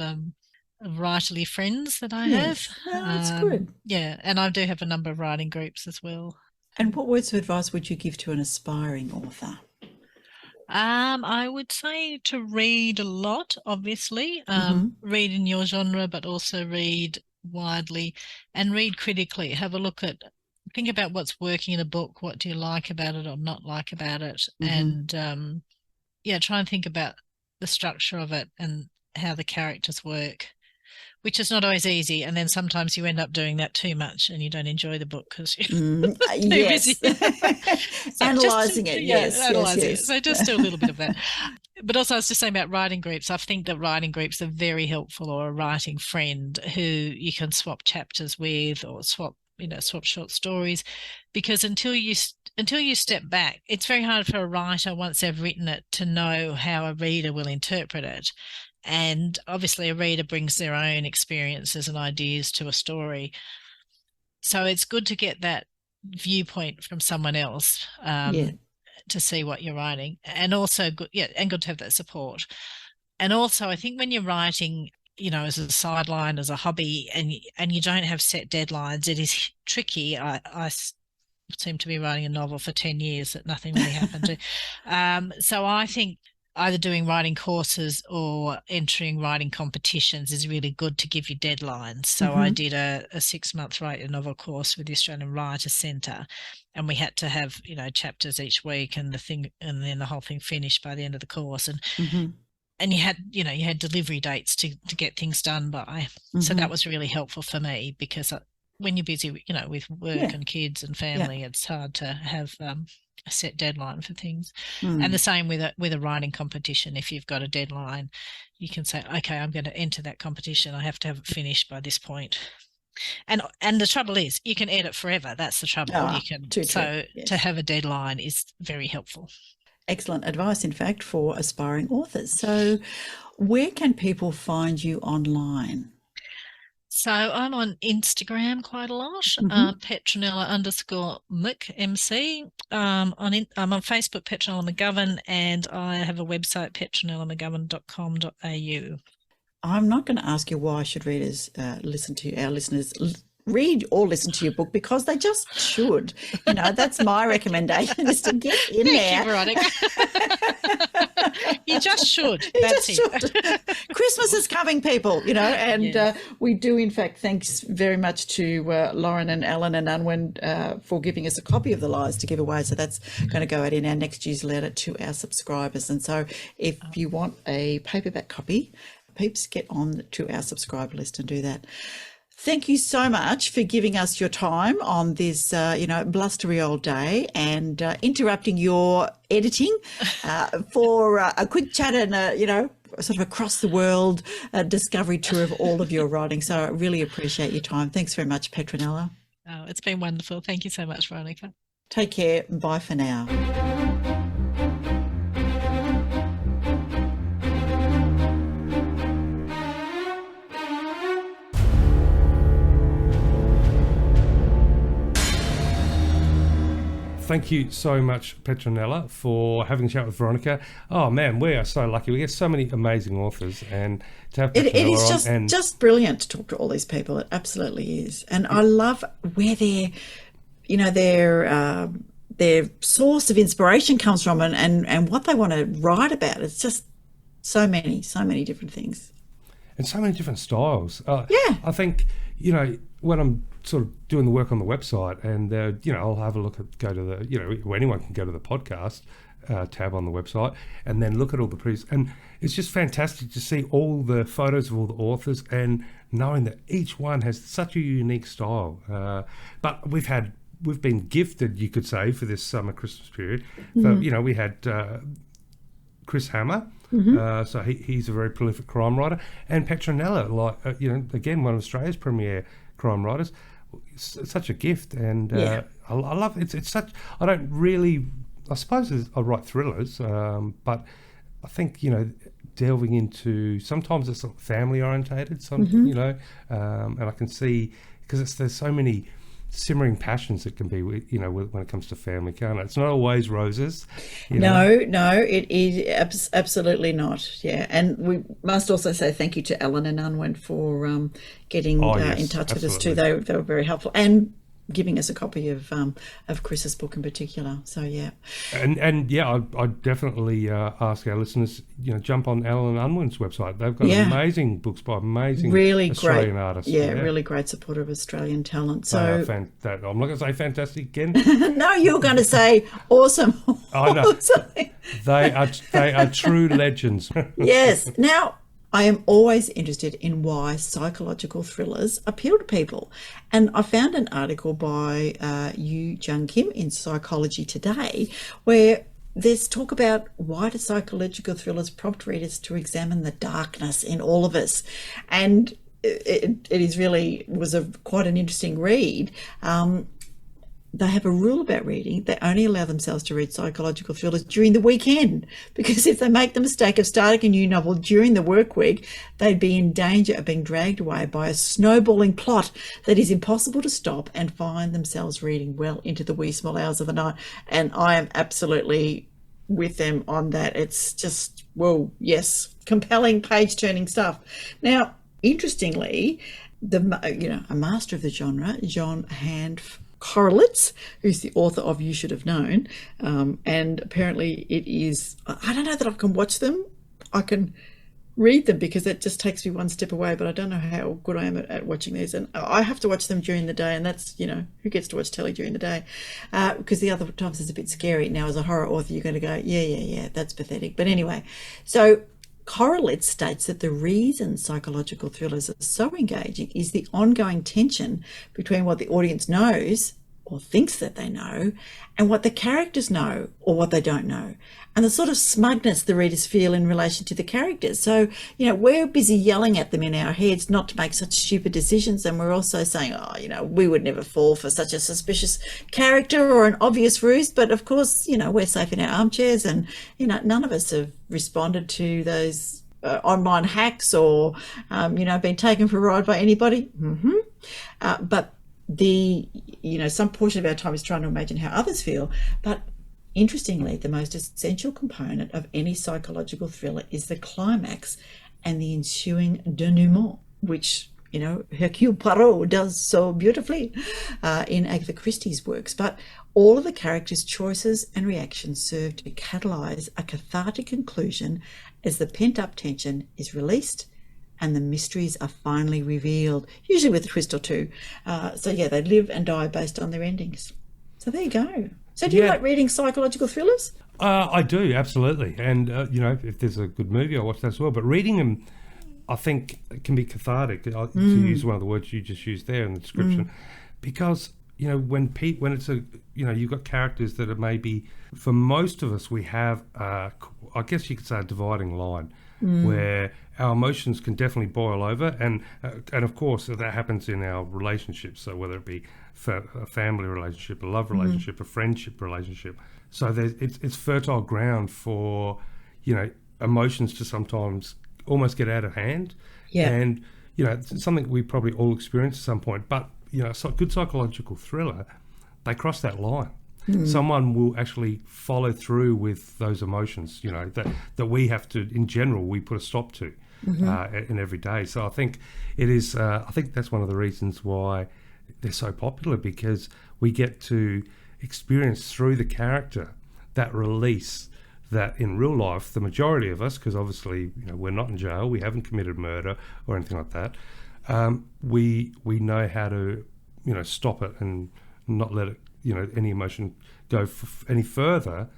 writerly friends that I have. That's good. And I do have a number of writing groups as well. And what words of advice would you give to an aspiring author? I would say to read a lot, obviously. Read in your genre, but also read widely and read critically. Think about what's working in a book. What do you like about it or not like about it? And try and think about the structure of it and how the characters work, which is not always easy. And then sometimes you end up doing that too much and you don't enjoy the book because you're too busy. Analysing it, yes. So just do a little bit of that. But also I was just saying about writing groups. I think that writing groups are very helpful, or a writing friend who you can swap chapters with or swap short stories, because until you step back, it's very hard for a writer, once they've written it, to know how a reader will interpret it. And obviously a reader brings their own experiences and ideas to a story. So it's good to get that viewpoint from someone else to see what you're writing. And also good to have that support. And also I think when you're writing, as a sideline, as a hobby, and you don't have set deadlines, it is tricky. I seem to be writing a novel for 10 years that nothing really happened to. So I think either doing writing courses or entering writing competitions is really good to give you deadlines. So I did a 6-month write a novel course with the Australian Writers' Centre, and we had to have chapters each week, and then the whole thing finished by the end of the course. And you had delivery dates to get things done by. So that was really helpful for me, because when you're busy, with work and kids and family, it's hard to have a set deadline for things. And the same with a writing competition. If you've got a deadline, you can say, okay, I'm going to enter that competition. I have to have it finished by this point. And the trouble is, you can edit forever. That's the trouble. To have a deadline is very helpful. Excellent advice, in fact, for aspiring authors. So where can people find you online? So I'm on Instagram quite a lot, Petronella_Mc, MC. I'm on Facebook, Petronella McGovern, and I have a website, petronellamcgovern.com.au. I'm not going to ask you why should readers listen to our listeners read or listen to your book, because they just should. That's my recommendation, is to get in there. Veronica. You just should. Christmas is coming, people, and we do, in fact, thanks very much to Lauren and Alan and Unwin for giving us a copy of The Lies to give away. So that's going to go out in our next newsletter to our subscribers. And so if you want a paperback copy, peeps, get on to our subscriber list and do that. Thank you so much for giving us your time on this, blustery old day, and interrupting your editing for a quick chat and, sort of across the world discovery tour of all of your writing. So I really appreciate your time. Thanks very much, Petronella. Oh, it's been wonderful. Thank you so much, Veronica. Take care. Bye for now. Thank you so much, Petronella, for having a chat with Veronica. Oh man, we are so lucky. We get so many amazing authors, and to have Petronella it is just brilliant to talk to all these people. It absolutely is, and I love where their source of inspiration comes from, and what they want to write about. It's just So many different things. And so many different styles. Yeah. I think, when I'm sort of doing the work on the website and, I'll have a look at, go to the, anyone can go to the podcast tab on the website and then look at all the previous. And it's just fantastic to see all the photos of all the authors and knowing that each one has such a unique style. But we've been gifted, you could say, for this summer Christmas period. So, we had Chris Hammer. So he's a very prolific crime writer, and Petronella, again, one of Australia's premier crime writers. Such a gift, and I love it. It's such. I don't really. I suppose I write thrillers, but I think delving into sometimes it's family orientated. And I can see because there's so many simmering passions that can be, when it comes to family, can't it? It's not always roses. No, it is absolutely not. Yeah, and we must also say thank you to Alan and Unwin for getting in touch with us too. They were very helpful and giving us a copy of Chris's book in particular. So yeah, and I'd definitely ask our listeners, jump on Alan and Unwin's website. They've got amazing books by amazing really Australian great artists. Yeah, really great supporter of Australian talent. So I'm not going to say fantastic again. No, you're going to say awesome. I know. They are true legends. Yes. Now, I am always interested in why psychological thrillers appeal to people. And I found an article by Yu Jung Kim in Psychology Today where there's talk about why do psychological thrillers prompt readers to examine the darkness in all of us. And it was quite an interesting read. They have a rule about reading. They only allow themselves to read psychological thrillers during the weekend, because if they make the mistake of starting a new novel during the work week, they'd be in danger of being dragged away by a snowballing plot that is impossible to stop and find themselves reading well into the wee small hours of the night. And I am absolutely with them on that. It's just, whoa, yes, compelling page-turning stuff. Now, interestingly, a master of the genre, John Hand Korelitz, who's the author of You Should Have Known, and apparently it is, I don't know that I can watch them. I can read them because it just takes me one step away, but I don't know how good I am at watching these, and I have to watch them during the day, and that's, who gets to watch telly during the day, because the other times it's a bit scary. Now, as a horror author, you're going to go, yeah, that's pathetic. But anyway, so Korelitz states that the reason psychological thrillers are so engaging is the ongoing tension between what the audience knows or thinks that they know and what the characters know or what they don't know, and the sort of smugness the readers feel in relation to the characters. So, we're busy yelling at them in our heads not to make such stupid decisions, and we're also saying, we would never fall for such a suspicious character or an obvious ruse, but of course, we're safe in our armchairs, and, none of us have responded to those online hacks or, been taken for a ride by anybody. But some portion of our time is trying to imagine how others feel. But interestingly, the most essential component of any psychological thriller is the climax and the ensuing denouement, which, Hercule Poirot does so beautifully in Agatha Christie's works. But all of the characters' choices and reactions serve to catalyse a cathartic conclusion as the pent-up tension is released and the mysteries are finally revealed, usually with a twist or two. They live and die based on their endings. So there you go. So do you like reading psychological thrillers? I do, absolutely. And, if there's a good movie, I watch that as well. But reading them, I think, can be cathartic, to use one of the words you just used there in the description. Because, when it's you've got characters that are maybe, for most of us, we have, I guess you could say, a dividing line where our emotions can definitely boil over, and of course that happens in our relationships. So whether it be a family relationship, a love relationship, a friendship relationship, so it's fertile ground for emotions to sometimes almost get out of hand. And it's something we probably all experience at some point. But a good psychological thriller, they cross that line. Someone will actually follow through with those emotions, that we have to, in general, we put a stop to in every day. So I think it is, I think that's one of the reasons why they're so popular, because we get to experience through the character that release that in real life, the majority of us, because obviously we're not in jail, we haven't committed murder or anything like that, we know how to stop it and not let it any emotion go any further,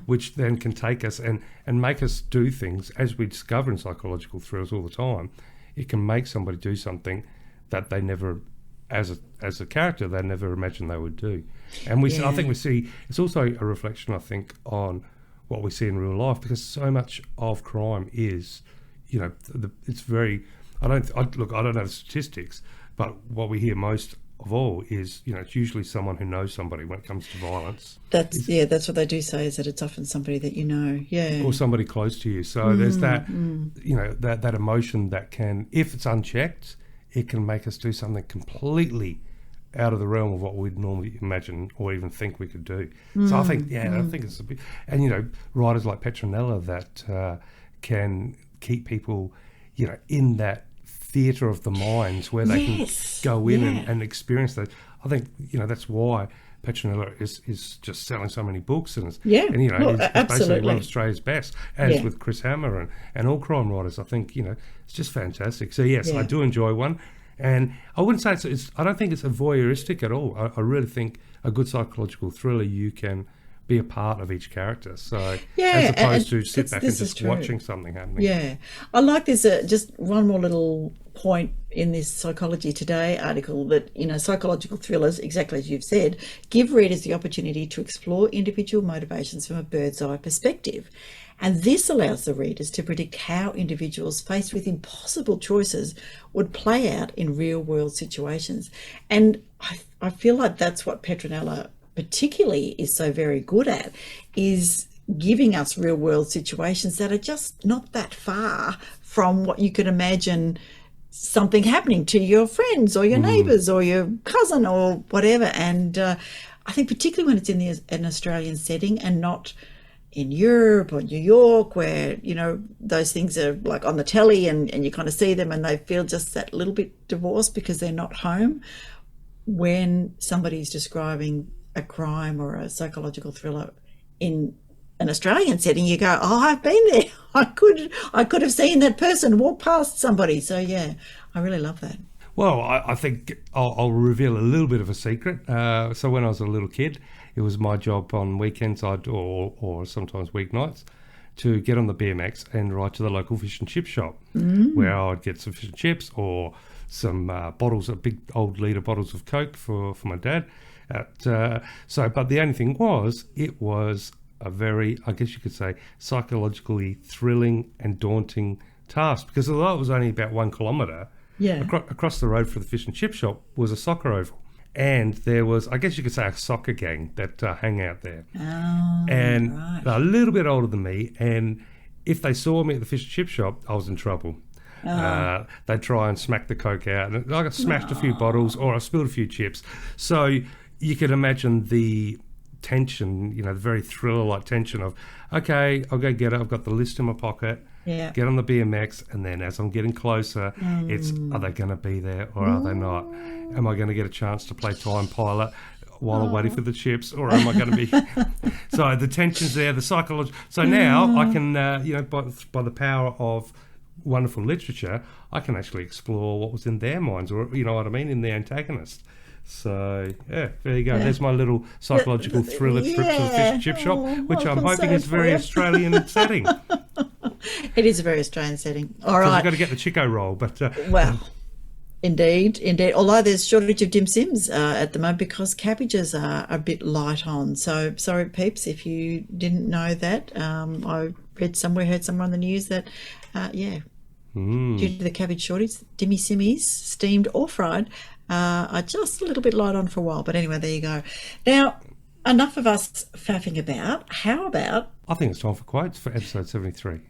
which then can take us and make us do things, as we discover in psychological thrillers all the time. It can make somebody do something that they never, as a character, they never imagined they would do. And I think we see, it's also a reflection, I think, on what we see in real life, because so much of crime is, it's very, I don't know the statistics, but what we hear most of all is, it's usually someone who knows somebody when it comes to violence. That's what they do say, is that it's often somebody that you know, or somebody close to you. So there's that, that emotion that can, if it's unchecked, it can make us do something completely out of the realm of what we'd normally imagine or even think we could do. So I think, I think it's a bit, and writers like Petronella that can keep people, in that theatre of the minds where they can go in and experience that. I think that's why Petronella is just selling so many books, and it's basically one of Australia's best, as with Chris Hammer and all crime writers. I think it's just fantastic. So yes, I do enjoy one, and I wouldn't say it's I don't think it's a voyeuristic at all. I really think a good psychological thriller, you can be a part of each character, so as opposed to sit back and just watching something happening. I like this. Just one more little point in this Psychology Today article, that psychological thrillers, exactly as you've said, give readers the opportunity to explore individual motivations from a bird's eye perspective, and this allows the readers to predict how individuals faced with impossible choices would play out in real world situations. And I feel like that's what Petronella particularly is so very good at, is giving us real world situations that are just not that far from what you could imagine something happening to your friends or your neighbours or your cousin or whatever. And I think particularly when it's in an Australian setting and not in Europe or New York, where those things are like on the telly and you kind of see them and they feel just that little bit divorced because they're not home. When somebody's describing a crime or a psychological thriller in an Australian setting, you go, oh, I've been there. I could have seen that person walk past somebody. So I really love that. Well, I think I'll reveal a little bit of a secret. So when I was a little kid, it was my job on weekends or sometimes weeknights to get on the BMX and ride to the local fish and chip shop, where I'd get some fish and chips or some bottles of big old litre bottles of Coke for my dad. But the only thing was, it was a very, I guess you could say, psychologically thrilling and daunting task, because although it was only about 1 kilometre, across the road from the fish and chip shop was a soccer oval. And there was, I guess you could say, a soccer gang that hang out there. They're a little bit older than me, and if they saw me at the fish and chip shop, I was in trouble. They'd try and smack the Coke out, and I got smashed a few bottles, or I spilled a few chips. So you could imagine the tension, the very thriller-like tension of, okay, I'll go get it. I've got the list in my pocket. Get on the BMX, and then as I'm getting closer, it's, are they going to be there or are they not? Am I going to get a chance to play time pilot while I'm waiting for the chips, or am I going to be... So the tension's there, the psychology. So now I can, by the power of wonderful literature, I can actually explore what was in their minds, or in their antagonist. So there you go. There's my little psychological thriller trip to the fish and chip shop, which I'm hoping is very Australian setting. It is a very Australian setting. All right. I've got to get the Chico roll, but well, indeed. Although there's shortage of dim sims at the moment because cabbages are a bit light on. So sorry, peeps, if you didn't know that. I heard somewhere on the news that due to the cabbage shortage, dimmy simmies, steamed or fried, are just a little bit light on for a while. But anyway, there you go. Now, enough of us faffing about. How about... I think it's time for quotes for episode 73.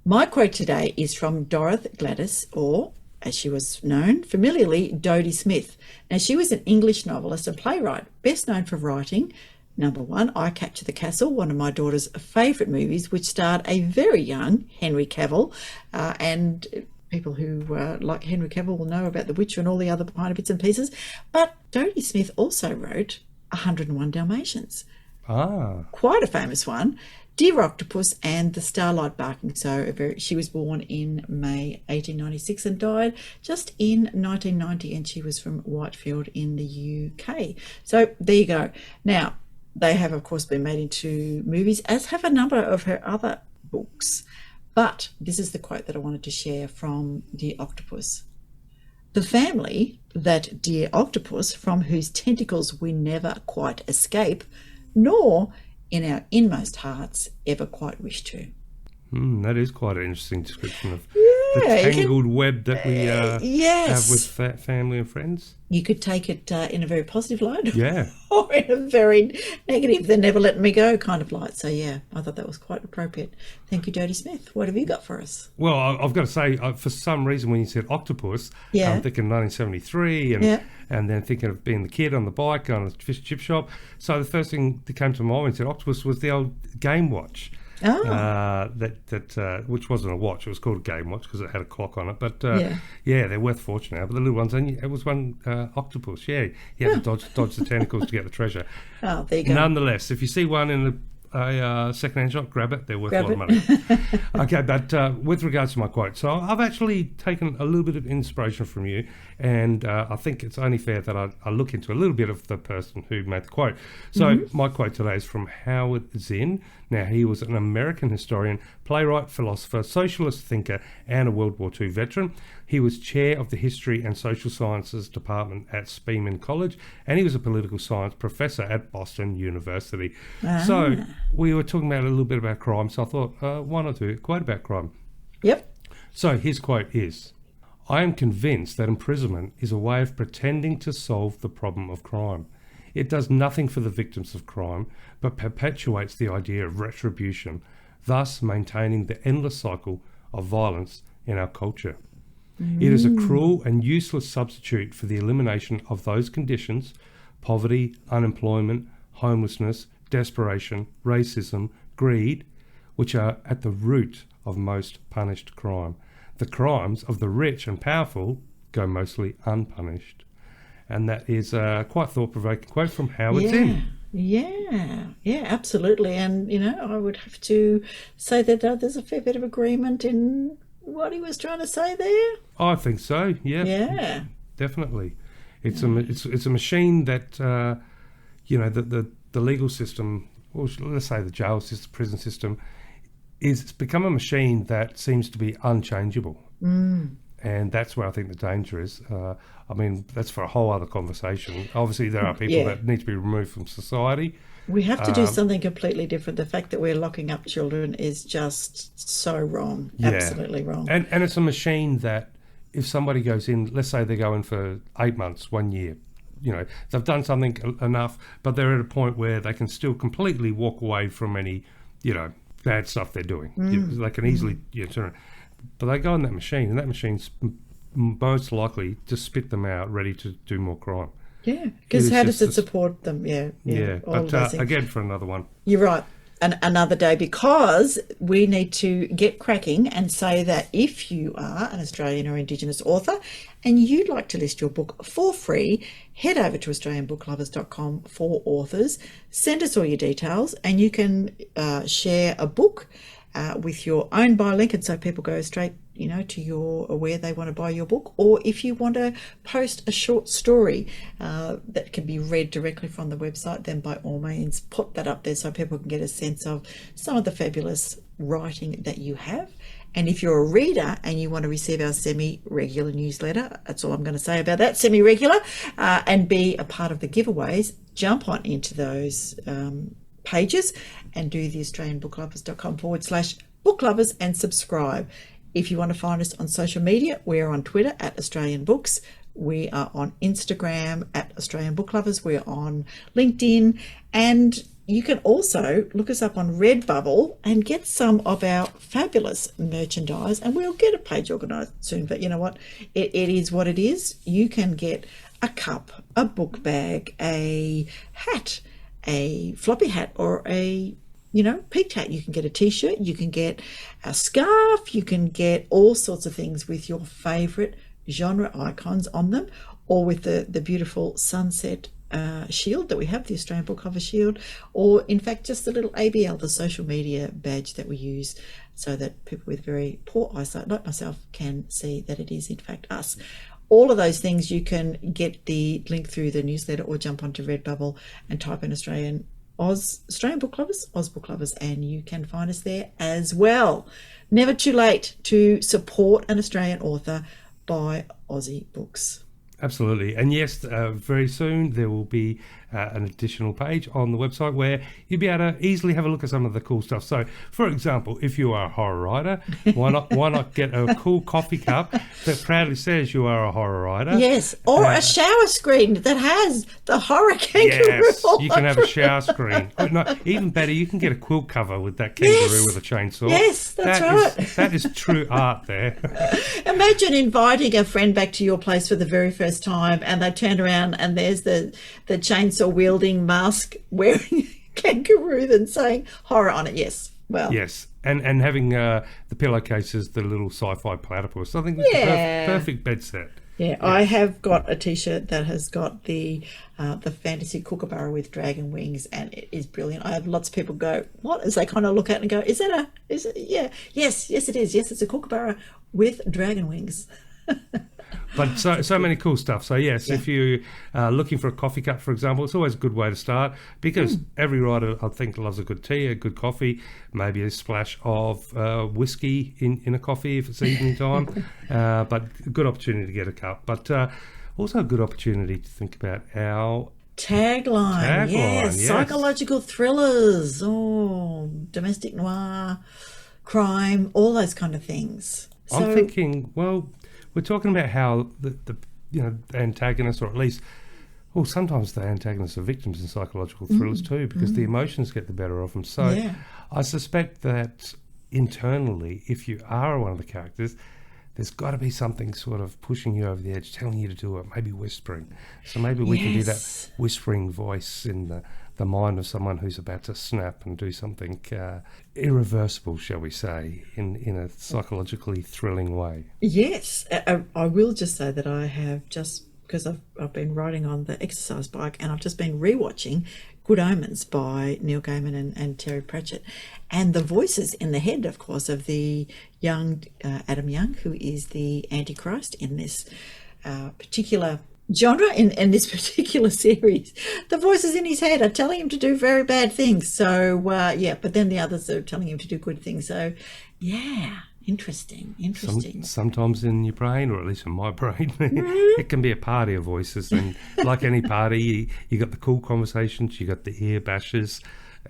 My quote today is from Dorothy Gladys, or, as she was known, familiarly, Dodie Smith. Now, she was an English novelist and playwright, best known for writing, number 1, I Capture the Castle, one of my daughter's favourite movies, which starred a very young Henry Cavill, and people who like Henry Cavill will know about The Witcher and all the other minor bits and pieces. But Dodie Smith also wrote 101 Dalmatians. Quite a famous one. Dear Octopus and the Starlight Barking. So she was born in May 1896 and died just in 1990, and she was from Whitefield in the UK. So there you go. Now, they have, of course, been made into movies, as have a number of her other books. But this is the quote that I wanted to share from Dear Octopus. The family, that dear octopus, from whose tentacles we never quite escape, nor in our inmost hearts ever quite wish to. That is quite an interesting description of the tangled web that we have with family and friends. You could take it in a very positive light, or in a very negative, the never let me go kind of light. So yeah, I thought that was quite appropriate. Thank you, Jodie Smith. What have you got for us? Well, I've got to say, for some reason, when you said octopus, I'm thinking 1973, and then thinking of being the kid on the bike on a fish and chip shop. So the first thing that came to mind when you said octopus was the old Game Watch. Which wasn't a watch, it was called a Game Watch because it had a clock on it, but they're worth a fortune now, but the little ones, and it was one octopus. You had to dodge the tentacles to get the treasure. There you go. Nonetheless, if you see one in a second-hand shop, grab it. They're worth a lot of money. Okay, but with regards to my quote, so I've actually taken a little bit of inspiration from you, and I think it's only fair that I look into a little bit of the person who made the quote. So my quote today is from Howard Zinn. Now, he was an American historian, playwright, philosopher, socialist thinker, and a World War II veteran. He was chair of the History and Social Sciences Department at Spearman College, and he was a political science professor at Boston University. So we were talking about a little bit about crime, so I thought, why not do a quote about crime? Yep. So his quote is, I am convinced that imprisonment is a way of pretending to solve the problem of crime. It does nothing for the victims of crime, but perpetuates the idea of retribution, thus maintaining the endless cycle of violence in our culture. It is a cruel and useless substitute for the elimination of those conditions, poverty, unemployment, homelessness, desperation, racism, greed, which are at the root of most punished crime. The crimes of the rich and powerful go mostly unpunished. And that is a quite thought-provoking quote from Howard Zinn. Yeah, absolutely. And, I would have to say that there's a fair bit of agreement in what he was trying to say there. I think so, yeah. Definitely. It's a machine that, the legal system, or let's say the jail system, prison system, it's become a machine that seems to be unchangeable. And that's where I think the danger is. That's for a whole other conversation. Obviously, there are people that need to be removed from society. We have to do something completely different. The fact that we're locking up children is just so wrong. Absolutely wrong. And it's a machine that if somebody goes in, let's say they go in for 8 months, 1 year, they've done something enough, but they're at a point where they can still completely walk away from any, bad stuff they're doing. They can easily turn it. But they go in that machine, and that machine's most likely to spit them out, ready to do more crime. Yeah, because how does it support them? Yeah. But again, for another one. You're right. Another day, because we need to get cracking and say that if you are an Australian or Indigenous author and you'd like to list your book for free, head over to australianbooklovers.com for authors, send us all your details, and you can share a book with your own buy link, and so people go straight to where they want to buy your book. Or if you want to post a short story that can be read directly from the website, then by all means put that up there so people can get a sense of some of the fabulous writing that you have. And if you're a reader and you want to receive our semi-regular newsletter, that's all I'm going to say about that, semi-regular, and be a part of the giveaways, jump on into those pages and do the australianbooklovers.com/booklovers and subscribe. If you want to find us on social media, we're on Twitter at Australian Books. We are on Instagram at Australian Book Lovers. We're on LinkedIn, and you can also look us up on Redbubble and get some of our fabulous merchandise, and we'll get a page organised soon. But you know what? It is what it is. You can get a cup, a book bag, a hat, a floppy hat, or a peaked hat. You can get a t-shirt, you can get a scarf, you can get all sorts of things with your favourite genre icons on them, or with the beautiful sunset shield that we have, the Australian Book Cover Shield, or in fact just the little ABL, the social media badge that we use, so that people with very poor eyesight like myself can see that it is in fact us. All of those things, you can get the link through the newsletter or jump onto Redbubble and type in Australian Book Lovers, Oz Book Lovers, and you can find us there as well. Never too late to support an Australian author. Buy Aussie books. Absolutely. And yes, very soon there will be an additional page on the website where you'll be able to easily have a look at some of the cool stuff. So, for example, if you are a horror writer, why not get a cool coffee cup that proudly says you are a horror writer? Yes, or a shower screen that has the horror kangaroo. Yes, you can have a shower screen. Oh, no, even better, you can get a quilt cover with that kangaroo with a chainsaw. Yes, that's right. That is true art there. Imagine inviting a friend back to your place for the very first time, and they turn around and there's the chainsaw wielding, mask wearing kangaroo then saying horror on it. Yes. Well. Yes. And having the pillowcases, the little sci-fi platypus. I think it's the perfect bed set. Yeah, yes. I have got a T-shirt that has got the fantasy kookaburra with dragon wings, and it is brilliant. I have lots of people go, "What?" as they kind of look at it and go, "Is it? Yeah, yes, it is. Yes, it's a kookaburra with dragon wings." But so many cool stuff. So yes, if you are looking for a coffee cup, for example, it's always a good way to start, because every writer, I think, loves a good tea, a good coffee, maybe a splash of whiskey in a coffee if it's evening time. But a good opportunity to get a cup. But also a good opportunity to think about our tagline. Yes, psychological thrillers, domestic noir, crime, all those kind of things. I'm thinking, well, we're talking about how the antagonists, or at least, sometimes the antagonists are victims in psychological thrillers too, because the emotions get the better of them. So I suspect that internally, if you are one of the characters, there's got to be something sort of pushing you over the edge, telling you to do it, maybe whispering. So maybe we can do that whispering voice in the mind of someone who's about to snap and do something irreversible, shall we say, in a psychologically thrilling way. Yes, I will just say that I have just, because I've been riding on the exercise bike, and I've just been rewatching Good Omens by Neil Gaiman and Terry Pratchett, and the voices in the head, of course, of the young Adam Young, who is the Antichrist in this particular genre, in this particular series. The voices in his head are telling him to do very bad things. So but then the others are telling him to do good things. So interesting. Sometimes in your brain, or at least in my brain, it can be a party of voices, and like any party, you got the cool conversations, you got the ear bashers,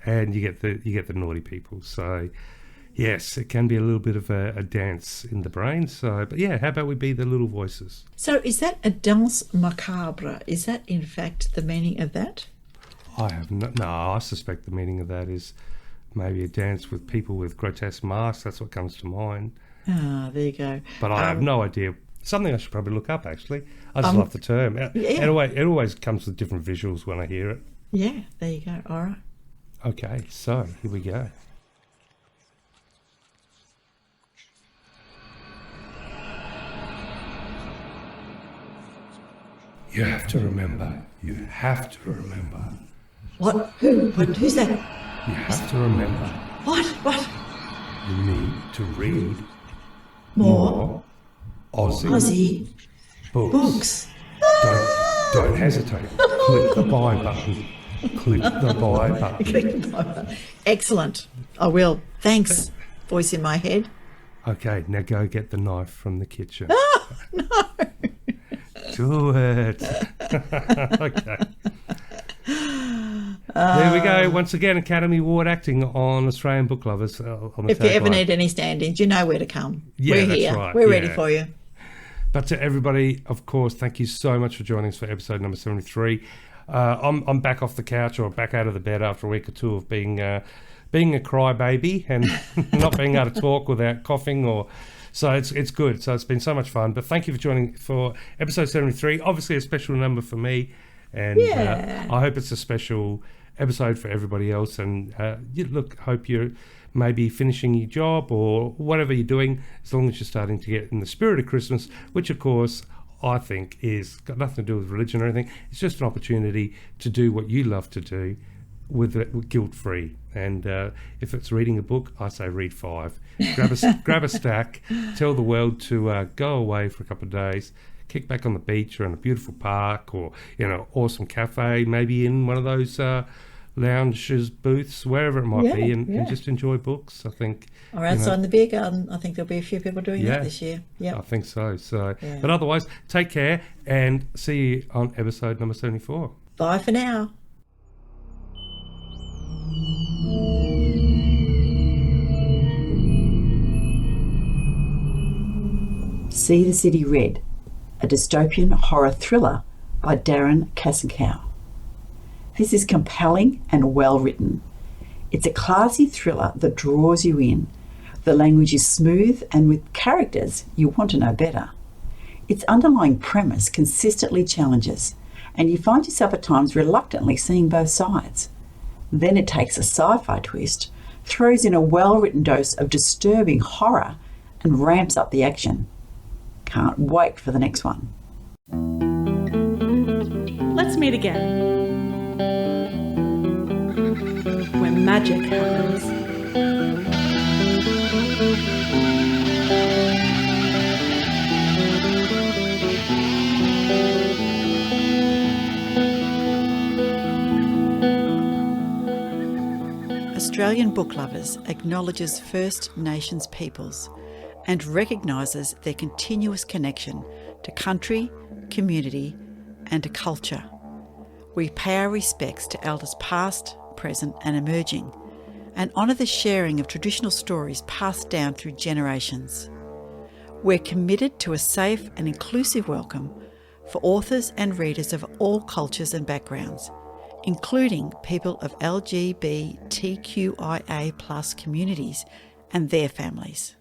and you get the naughty people. So yes, it can be a little bit of a dance in the brain. So, but how about we be the little voices? So is that a danse macabre? Is that in fact the meaning of that? I suspect the meaning of that is maybe a dance with people with grotesque masks. That's what comes to mind. Ah, there you go. But I have no idea. Something I should probably look up, actually. I just love the term. It always comes with different visuals when I hear it. Yeah, there you go. All right. Okay, so here we go. You have to remember. You have to remember. What? Who's that? You have to remember. What? You need to read more Aussie books. Don't hesitate. Click the buy button. Click the buy button. Excellent. I will. Thanks. Voice in my head. Okay, now go get the knife from the kitchen. Oh, no. Do it. Okay. There we go. Once again, Academy Award acting on Australian Book Lovers. If you ever need any stand-ins, you know where to come. Yeah, we're that's here. right. We're ready for you. But to everybody, of course, thank you so much for joining us for episode number 73. I'm back off the couch, or back out of the bed after a week or two of being a crybaby and not being able to talk without coughing So it's good. So it's been so much fun. But thank you for joining for episode 73. Obviously a special number for me. And I hope it's a special episode for everybody else. And hope you're maybe finishing your job or whatever you're doing, as long as you're starting to get in the spirit of Christmas, which of course I think, is got nothing to do with religion or anything. It's just an opportunity to do what you love to do with guilt-free. And if it's reading a book, I say read 5. Grab a stack, tell the world to go away for a couple of days, kick back on the beach or in a beautiful park or, awesome cafe, maybe in one of those lounges, booths, wherever it might be, and just enjoy books, I think. Or outside in the beer garden. I think there'll be a few people doing that this year. Yeah, I think so. But otherwise, take care and see you on episode number 74. Bye for now. See the City Red, a dystopian horror thriller by Darren Kasenkow. This is compelling and well written. It's a classy thriller that draws you in. The language is smooth and with characters you want to know better. Its underlying premise consistently challenges, and you find yourself at times reluctantly seeing both sides. Then it takes a sci-fi twist, throws in a well-written dose of disturbing horror, and ramps up the action. Can't wait for the next one. Let's meet again. Where magic happens. Australian Book Lovers acknowledges First Nations peoples and recognises their continuous connection to country, community and to culture. We pay our respects to elders past, present and emerging, and honour the sharing of traditional stories passed down through generations. We're committed to a safe and inclusive welcome for authors and readers of all cultures and backgrounds, including people of LGBTQIA+ communities and their families.